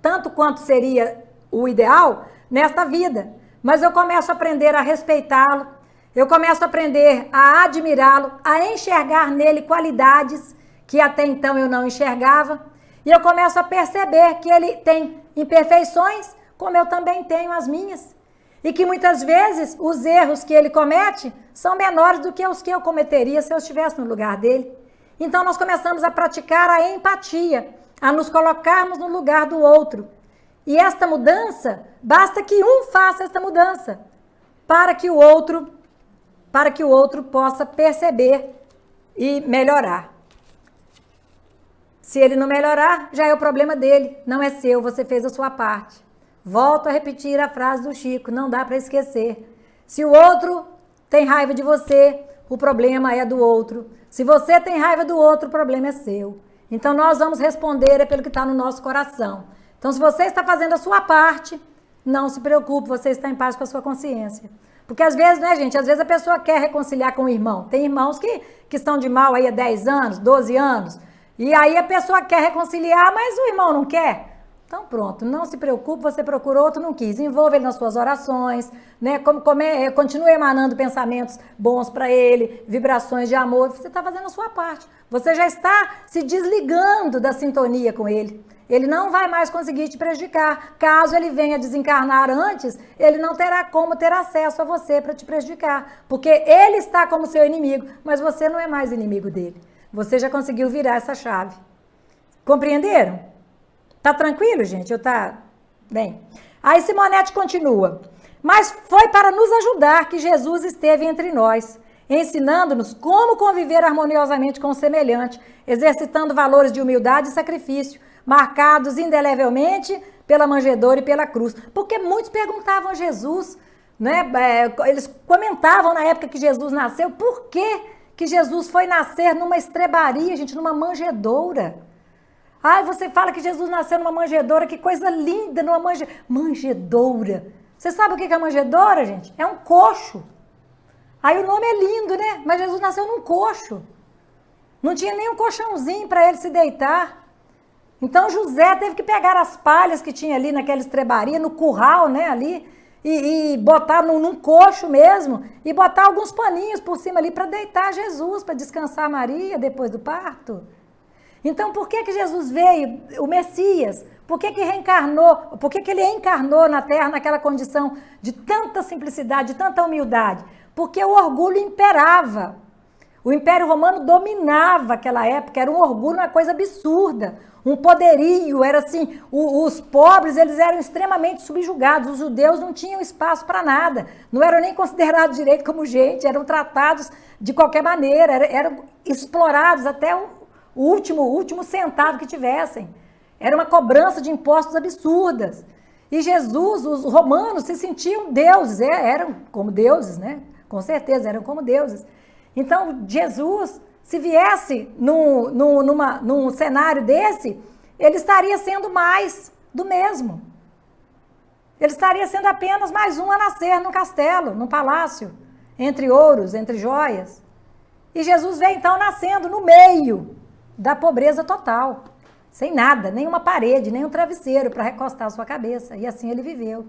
A: Tanto quanto seria o ideal nesta vida. Mas eu começo a aprender a respeitá-lo, eu começo a aprender a admirá-lo, a enxergar nele qualidades que até então eu não enxergava, e eu começo a perceber que ele tem imperfeições, como eu também tenho as minhas, e que muitas vezes os erros que ele comete são menores do que os que eu cometeria se eu estivesse no lugar dele. Então nós começamos a praticar a empatia, a nos colocarmos no lugar do outro. E esta mudança, basta que um faça esta mudança, para que o outro possa perceber e melhorar. Se ele não melhorar, já é o problema dele, não é seu, você fez a sua parte. Volto a repetir a frase do Chico, não dá para esquecer. Se o outro tem raiva de você, o problema é do outro. Se você tem raiva do outro, o problema é seu. Então nós vamos responder pelo que está no nosso coração. Então, se você está fazendo a sua parte, não se preocupe, você está em paz com a sua consciência. Porque às vezes, né, gente, às vezes a pessoa quer reconciliar com o irmão. Tem irmãos que estão de mal aí há 10 anos, 12 anos, e aí a pessoa quer reconciliar, mas o irmão não quer. Então pronto, não se preocupe, você procura outro, não quis. Envolva ele nas suas orações, né? Continue emanando pensamentos bons para ele, vibrações de amor. Você está fazendo a sua parte. Você já está se desligando da sintonia com ele. Ele não vai mais conseguir te prejudicar. Caso ele venha desencarnar antes, ele não terá como ter acesso a você para te prejudicar. Porque ele está como seu inimigo, mas você não é mais inimigo dele. Você já conseguiu virar essa chave. Compreenderam? Tá tranquilo, gente? Bem. Aí Simonete continua. Mas foi para nos ajudar que Jesus esteve entre nós, ensinando-nos como conviver harmoniosamente com o semelhante, exercitando valores de humildade e sacrifício, marcados indelevelmente pela manjedoura e pela cruz. Porque muitos perguntavam a Jesus, né? Eles comentavam na época que Jesus nasceu, por que Jesus foi nascer numa estrebaria, gente, numa manjedoura? Ai, você fala que Jesus nasceu numa manjedoura, que coisa linda, numa manjedoura. Você sabe o que é a manjedoura, gente? É um coxo. Aí o nome é lindo, né? Mas Jesus nasceu num coxo. Não tinha nem um colchãozinho para ele se deitar. Então José teve que pegar as palhas que tinha ali naquela estrebaria, no curral, né, ali, e botar num coxo mesmo, e botar alguns paninhos por cima ali para deitar Jesus, para descansar Maria depois do parto. Então, por que Jesus veio, o Messias? Por que reencarnou? Por que ele encarnou na Terra naquela condição de tanta simplicidade, de tanta humildade? Porque o orgulho imperava. O Império Romano dominava aquela época, era um orgulho, uma coisa absurda, um poderio, era assim, os pobres, eles eram extremamente subjugados, os judeus não tinham espaço para nada, não eram nem considerados direito como gente, eram tratados de qualquer maneira, eram explorados até o último centavo que tivessem. Era uma cobrança de impostos absurdas. E Jesus, os romanos se sentiam deuses, eram como deuses, né? Com certeza, eram como deuses. Então, Jesus, se viesse num cenário desse, ele estaria sendo mais do mesmo. Ele estaria sendo apenas mais um a nascer no castelo, no palácio, entre ouros, entre joias. E Jesus veio então nascendo no meio da pobreza total, sem nada, nem uma parede, nem um travesseiro para recostar a sua cabeça. E assim ele viveu.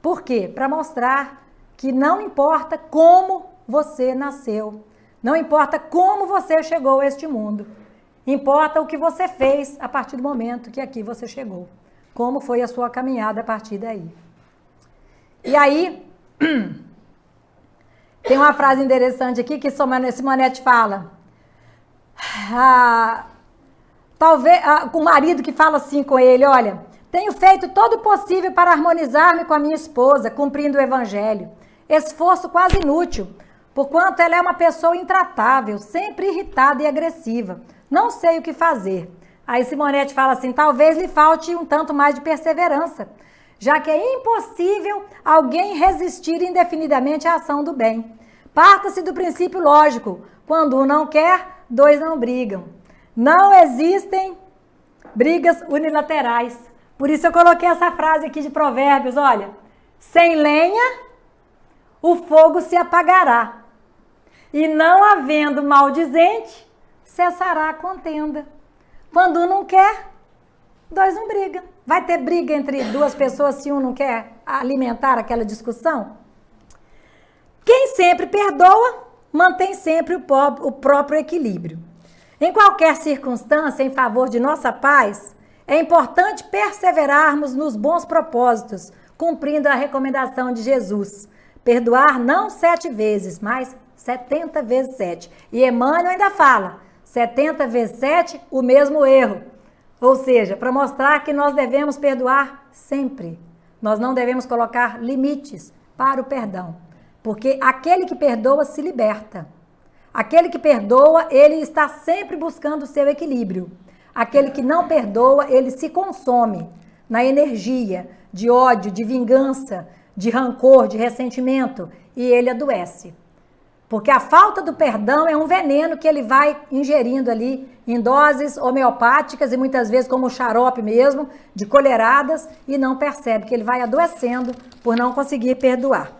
A: Por quê? Para mostrar que não importa como você nasceu, não importa como você chegou a este mundo, importa o que você fez a partir do momento que aqui você chegou. Como foi a sua caminhada a partir daí. E aí, tem uma frase interessante aqui que Simonetti fala. Talvez com o marido que fala assim com ele, olha, tenho feito todo o possível para harmonizar-me com a minha esposa, cumprindo o evangelho. Esforço quase inútil, porquanto ela é uma pessoa intratável, sempre irritada e agressiva. Não sei o que fazer. Aí Simonetti fala assim, talvez lhe falte um tanto mais de perseverança, já que é impossível alguém resistir indefinidamente à ação do bem. Parta-se do princípio lógico, quando um não quer, dois não brigam. Não existem brigas unilaterais. Por isso eu coloquei essa frase aqui de Provérbios, olha, sem lenha, o fogo se apagará, e não havendo maldizente, cessará a contenda. Quando um não quer, dois não brigam. Vai ter briga entre duas pessoas se um não quer alimentar aquela discussão? Quem sempre perdoa, mantém sempre o próprio equilíbrio. Em qualquer circunstância em favor de nossa paz, é importante perseverarmos nos bons propósitos, cumprindo a recomendação de Jesus. Perdoar não 7 vezes, mas 70 vezes 7. E Emmanuel ainda fala, 70 vezes 7, o mesmo erro. Ou seja, para mostrar que nós devemos perdoar sempre. Nós não devemos colocar limites para o perdão. Porque aquele que perdoa se liberta. Aquele que perdoa, ele está sempre buscando o seu equilíbrio. Aquele que não perdoa, ele se consome na energia de ódio, de vingança, de rancor, de ressentimento. E ele adoece. Porque a falta do perdão é um veneno que ele vai ingerindo ali em doses homeopáticas e muitas vezes como xarope mesmo, de colheradas, e não percebe que ele vai adoecendo por não conseguir perdoar.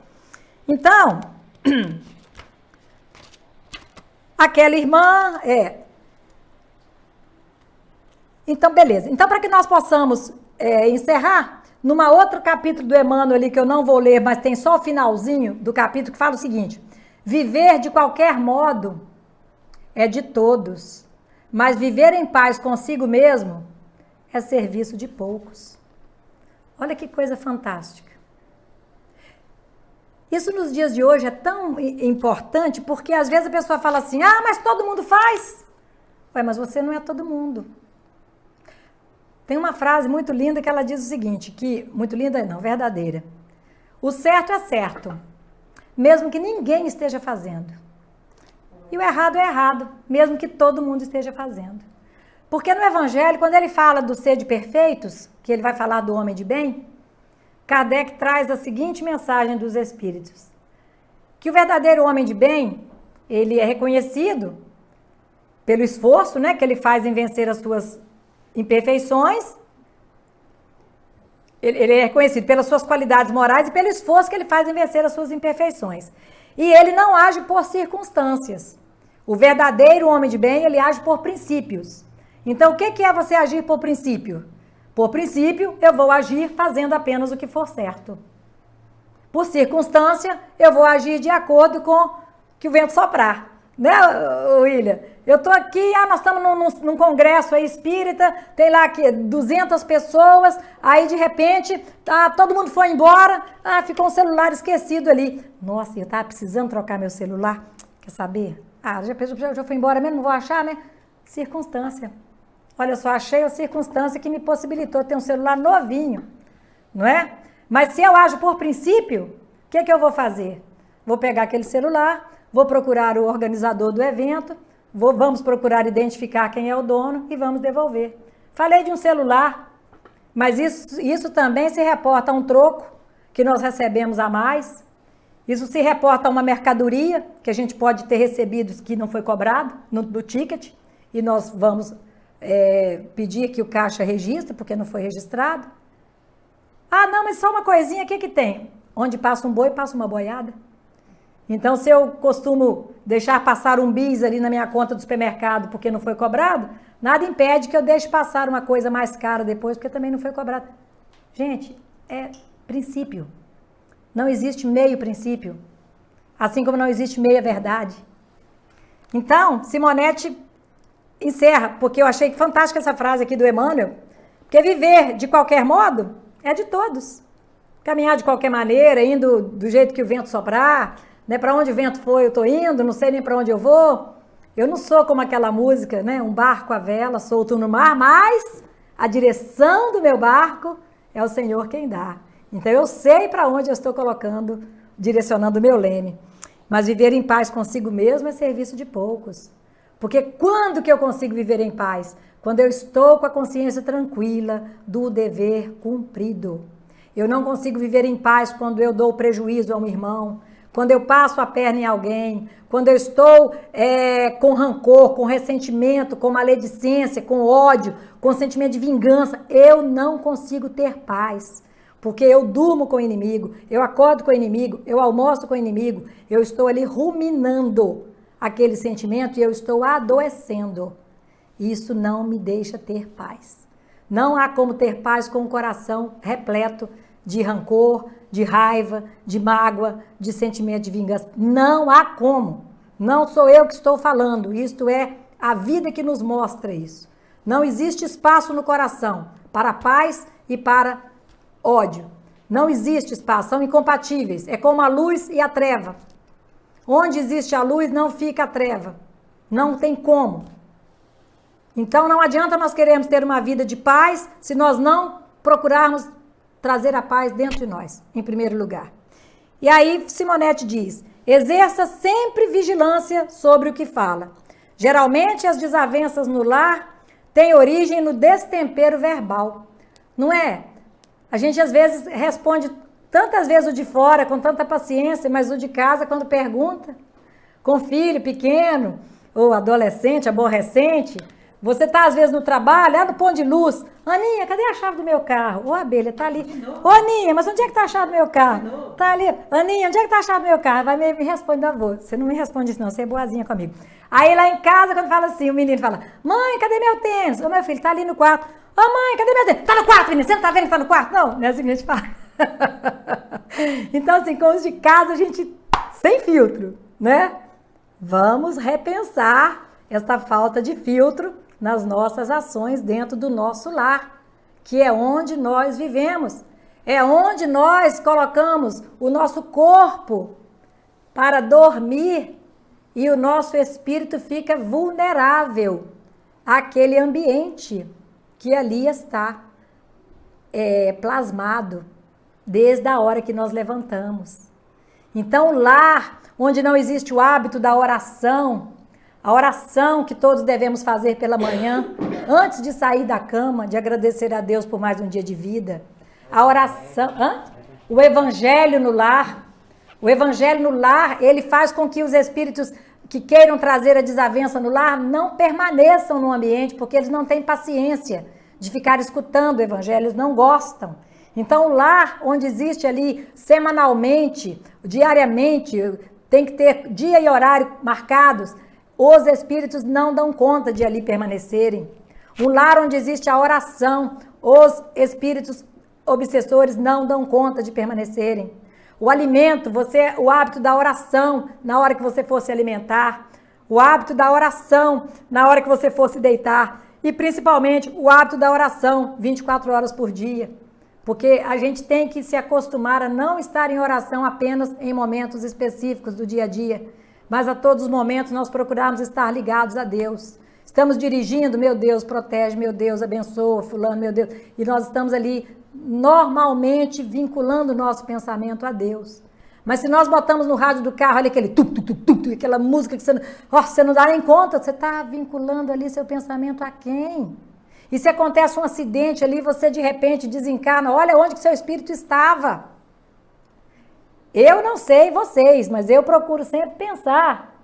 A: Então, aquela irmã Então, beleza. Então, para que nós possamos encerrar, numa outro capítulo do Emmanuel ali, que eu não vou ler, mas tem só o finalzinho do capítulo, que fala o seguinte: viver de qualquer modo é de todos, mas viver em paz consigo mesmo é serviço de poucos. Olha que coisa fantástica. Isso nos dias de hoje é tão importante, porque às vezes a pessoa fala assim, mas todo mundo faz. Ué, mas você não é todo mundo. Tem uma frase muito linda que ela diz o seguinte, muito linda não, verdadeira. O certo é certo, mesmo que ninguém esteja fazendo. E o errado é errado, mesmo que todo mundo esteja fazendo. Porque no Evangelho, quando ele fala do ser de perfeitos, que ele vai falar do homem de bem, Kardec traz a seguinte mensagem dos Espíritos. Que o verdadeiro homem de bem, ele é reconhecido pelo esforço, né, que ele faz em vencer as suas imperfeições. Ele é reconhecido pelas suas qualidades morais e pelo esforço que ele faz em vencer as suas imperfeições. E ele não age por circunstâncias. O verdadeiro homem de bem, ele age por princípios. Então, o que é você agir por princípio? Por princípio, eu vou agir fazendo apenas o que for certo. Por circunstância, eu vou agir de acordo com que o vento soprar. Né, William? Eu tô aqui, nós estamos num congresso aí espírita, tem lá 200 pessoas, aí de repente, todo mundo foi embora, ficou um celular esquecido ali. Nossa, eu tava precisando trocar meu celular, quer saber? Já foi embora mesmo, não vou achar, né? Circunstância. Olha, eu só achei a circunstância que me possibilitou ter um celular novinho, não é? Mas se eu ajo por princípio, o que eu vou fazer? Vou pegar aquele celular, vou procurar o organizador do evento, vamos procurar identificar quem é o dono e vamos devolver. Falei de um celular, mas isso também se reporta a um troco que nós recebemos a mais. Isso se reporta a uma mercadoria que a gente pode ter recebido que não foi cobrado no ticket e nós vamos pedir que o caixa registre porque não foi registrado. Ah, não, mas só uma coisinha, o que tem? Onde passa um boi, passa uma boiada. Então, se eu costumo deixar passar um bis ali na minha conta do supermercado porque não foi cobrado, nada impede que eu deixe passar uma coisa mais cara depois porque também não foi cobrado. Gente, é princípio. Não existe meio princípio, assim como não existe meia verdade. Então, Simonete encerra, porque eu achei fantástica essa frase aqui do Emmanuel, porque viver de qualquer modo é de todos. Caminhar de qualquer maneira, indo do jeito que o vento soprar, né? Para onde o vento for eu estou indo, não sei nem para onde eu vou. Eu não sou como aquela música, né? Um barco à vela, solto no mar, mas a direção do meu barco é o Senhor quem dá. Então, eu sei para onde eu estou direcionando o meu leme. Mas viver em paz consigo mesmo é serviço de poucos. Porque quando que eu consigo viver em paz? Quando eu estou com a consciência tranquila do dever cumprido. Eu não consigo viver em paz quando eu dou prejuízo a um irmão, quando eu passo a perna em alguém, quando eu estou com rancor, com ressentimento, com maledicência, com ódio, com sentimento de vingança. Eu não consigo ter paz. Porque eu durmo com o inimigo, eu acordo com o inimigo, eu almoço com o inimigo, eu estou ali ruminando aquele sentimento e eu estou adoecendo. Isso não me deixa ter paz. Não há como ter paz com o coração repleto de rancor, de raiva, de mágoa, de sentimento de vingança. Não há como. Não sou eu que estou falando, isto é a vida que nos mostra isso. Não existe espaço no coração para paz e para ódio. Não existe espaço, são incompatíveis. É como a luz e a treva. Onde existe a luz, não fica a treva. Não tem como. Então, não adianta nós queremos ter uma vida de paz se nós não procurarmos trazer a paz dentro de nós, em primeiro lugar. E aí, Simonete diz, exerça sempre vigilância sobre o que fala. Geralmente, as desavenças no lar têm origem no destempero verbal. Não é? A gente, às vezes, responde tantas vezes o de fora, com tanta paciência, mas o de casa, quando pergunta, com filho pequeno, ou adolescente, aborrecente, você está, às vezes, no trabalho, lá no ponto de luz, Aninha, cadê a chave do meu carro? Ô, abelha, tá ali. Ô, Aninha, mas onde é que tá a chave do meu carro? Tá ali. Aninha, onde é que tá a chave do meu carro? Vai me responde, avô. Você não me responde isso, não, você é boazinha comigo. Aí, lá em casa, quando fala assim, o menino fala, mãe, cadê meu tênis? Ô, meu filho, tá ali no quarto. Ô, mãe, cadê meu tênis? Tá no quarto, menino, você não tá vendo que tá no quarto? Não, não é assim que a gente fala. Então, assim, com os de casa, a gente, sem filtro, né? Vamos repensar esta falta de filtro nas nossas ações dentro do nosso lar, que é onde nós vivemos, é onde nós colocamos o nosso corpo para dormir e o nosso espírito fica vulnerável àquele ambiente que ali está plasmado desde a hora que nós levantamos. Então, o lar onde não existe o hábito da oração, a oração que todos devemos fazer pela manhã, antes de sair da cama, de agradecer a Deus por mais um dia de vida. A oração, o evangelho no lar. O evangelho no lar, ele faz com que os espíritos que queiram trazer a desavença no lar não permaneçam no ambiente, porque eles não têm paciência de ficar escutando o evangelho, eles não gostam. Então, o lar onde existe ali semanalmente, diariamente, tem que ter dia e horário marcados, os espíritos não dão conta de ali permanecerem. Um lar onde existe a oração, os espíritos obsessores não dão conta de permanecerem. O alimento, o hábito da oração na hora que você for se alimentar, o hábito da oração na hora que você for se deitar e principalmente o hábito da oração 24 horas por dia. Porque a gente tem que se acostumar a não estar em oração apenas em momentos específicos do dia a dia, mas a todos os momentos nós procuramos estar ligados a Deus. Estamos dirigindo, meu Deus, protege, meu Deus, abençoa, fulano, meu Deus. E nós estamos ali normalmente vinculando o nosso pensamento a Deus. Mas se nós botamos no rádio do carro ali aquele aquela música que você não dá nem conta, você está vinculando ali seu pensamento a quem? E se acontece um acidente ali, você de repente desencarna, olha onde que seu espírito estava. Eu não sei vocês, mas eu procuro sempre pensar,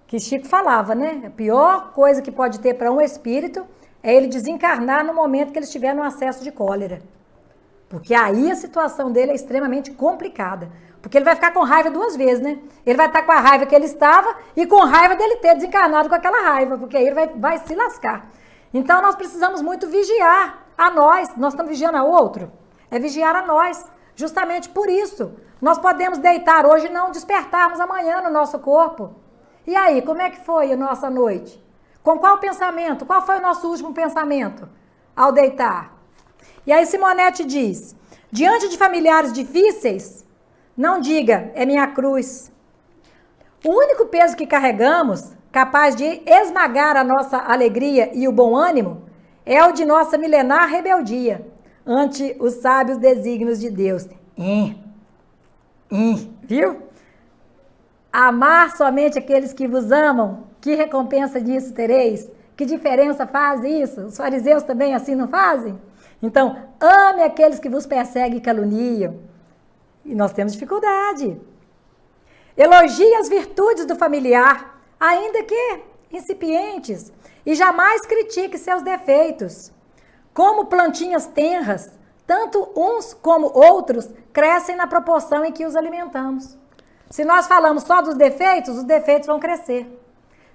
A: que Chico falava, né? A pior coisa que pode ter para um espírito é ele desencarnar no momento que ele estiver no acesso de cólera. Porque aí a situação dele é extremamente complicada. Porque ele vai ficar com raiva duas vezes, né? Ele vai estar com a raiva que ele estava e com raiva dele ter desencarnado com aquela raiva, porque aí ele vai se lascar. Então nós precisamos muito vigiar a nós estamos vigiando a outro, é vigiar a nós, justamente por isso. Nós podemos deitar hoje e não despertarmos amanhã no nosso corpo. E aí, como é que foi a nossa noite? Com qual pensamento? Qual foi o nosso último pensamento ao deitar? E aí Simonete diz, diante de familiares difíceis, não diga, é minha cruz. O único peso que carregamos, capaz de esmagar a nossa alegria e o bom ânimo, é o de nossa milenar rebeldia ante os sábios desígnios de Deus. Viu? Amar somente aqueles que vos amam, que recompensa disso tereis? Que diferença faz isso? Os fariseus também assim não fazem? Então, ame aqueles que vos perseguem e caluniam. E nós temos dificuldade. Elogie as virtudes do familiar, ainda que incipientes, e jamais critique seus defeitos. Como plantinhas tenras, tanto uns como outros crescem na proporção em que os alimentamos. Se nós falamos só dos defeitos, os defeitos vão crescer.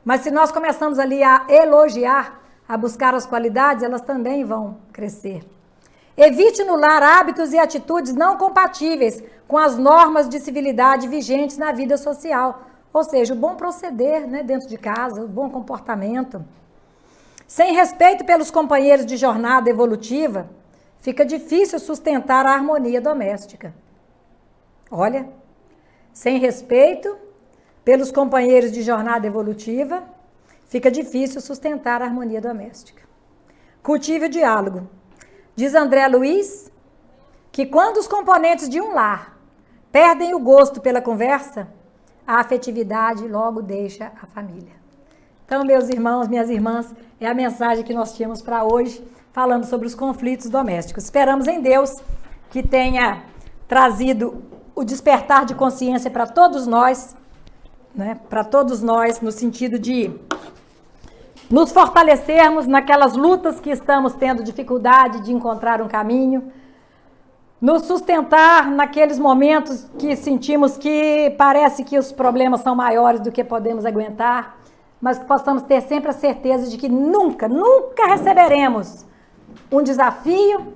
A: Mas se nós começamos ali a elogiar, a buscar as qualidades, elas também vão crescer. Evite no lar hábitos e atitudes não compatíveis com as normas de civilidade vigentes na vida social. Ou seja, o bom proceder, né, dentro de casa, o bom comportamento. Sem respeito pelos companheiros de jornada evolutiva, fica difícil sustentar a harmonia doméstica. Olha, sem respeito pelos companheiros de jornada evolutiva, fica difícil sustentar a harmonia doméstica. Cultive o diálogo. Diz André Luiz que quando os componentes de um lar perdem o gosto pela conversa, a afetividade logo deixa a família. Então, meus irmãos, minhas irmãs, é a mensagem que nós tínhamos para hoje, falando sobre os conflitos domésticos. Esperamos em Deus que tenha trazido o despertar de consciência para todos nós, né? Para todos nós, no sentido de nos fortalecermos naquelas lutas que estamos tendo dificuldade de encontrar um caminho, nos sustentar naqueles momentos que sentimos que parece que os problemas são maiores do que podemos aguentar, mas que possamos ter sempre a certeza de que nunca receberemos um desafio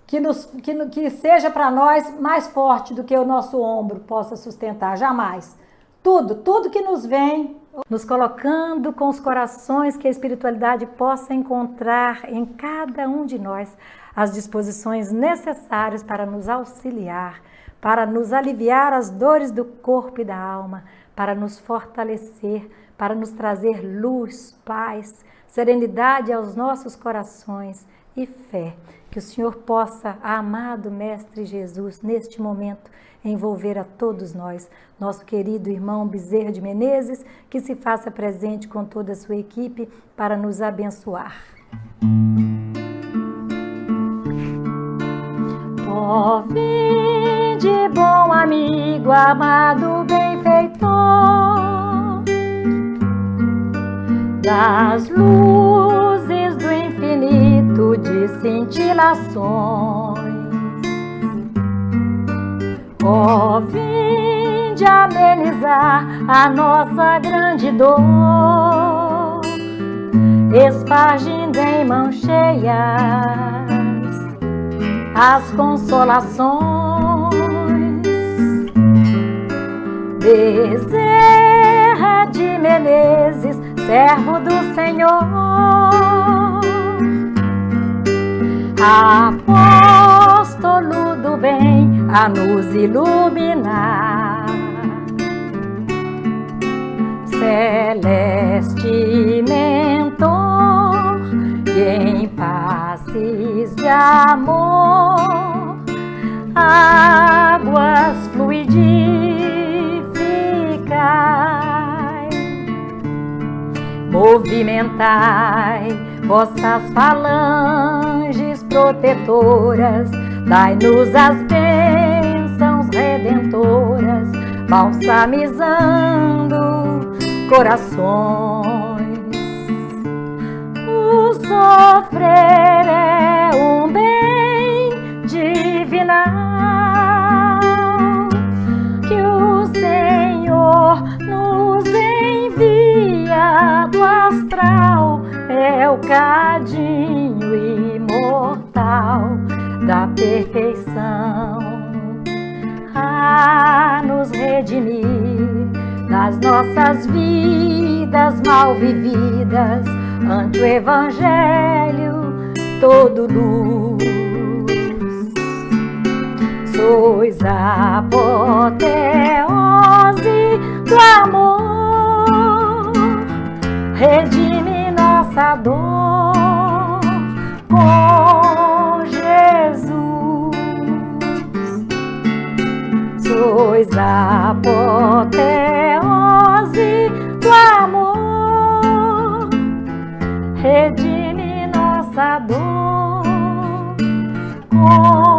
A: que seja para nós mais forte do que o nosso ombro possa sustentar, jamais. Tudo que nos vem, nos colocando com os corações que a espiritualidade possa encontrar em cada um de nós as disposições necessárias para nos auxiliar, para nos aliviar as dores do corpo e da alma, para nos fortalecer, para nos trazer luz, paz, serenidade aos nossos corações e fé. Que o Senhor possa, amado Mestre Jesus, neste momento, envolver a todos nós, nosso querido irmão Bezerra de Menezes, que se faça presente com toda a sua equipe para nos abençoar. Ó, vinde, bom amigo, amado benfeitor, das luzes do infinito de cintilações. Ó, vinde amenizar a nossa grande dor, espargindo em mãos cheias as consolações. Bezerra de Menezes, servo do Senhor, apóstolo do bem, a nos iluminar. Celeste mentor, e em passes de amor, águas fluidificai, movimentai vossas falanges protetoras, dai-nos as bênçãos redentoras, balsamizando corações. O sofrer é um bem divinal que o Senhor nos envia do astral, é o cadinho imortal da perfeição a nos redimir das nossas vidas mal vividas ante o Evangelho todo luz. Sois a apoteose do amor, redime nossa dor com Jesus. Sois a apoteose do amor, redime nossa dor com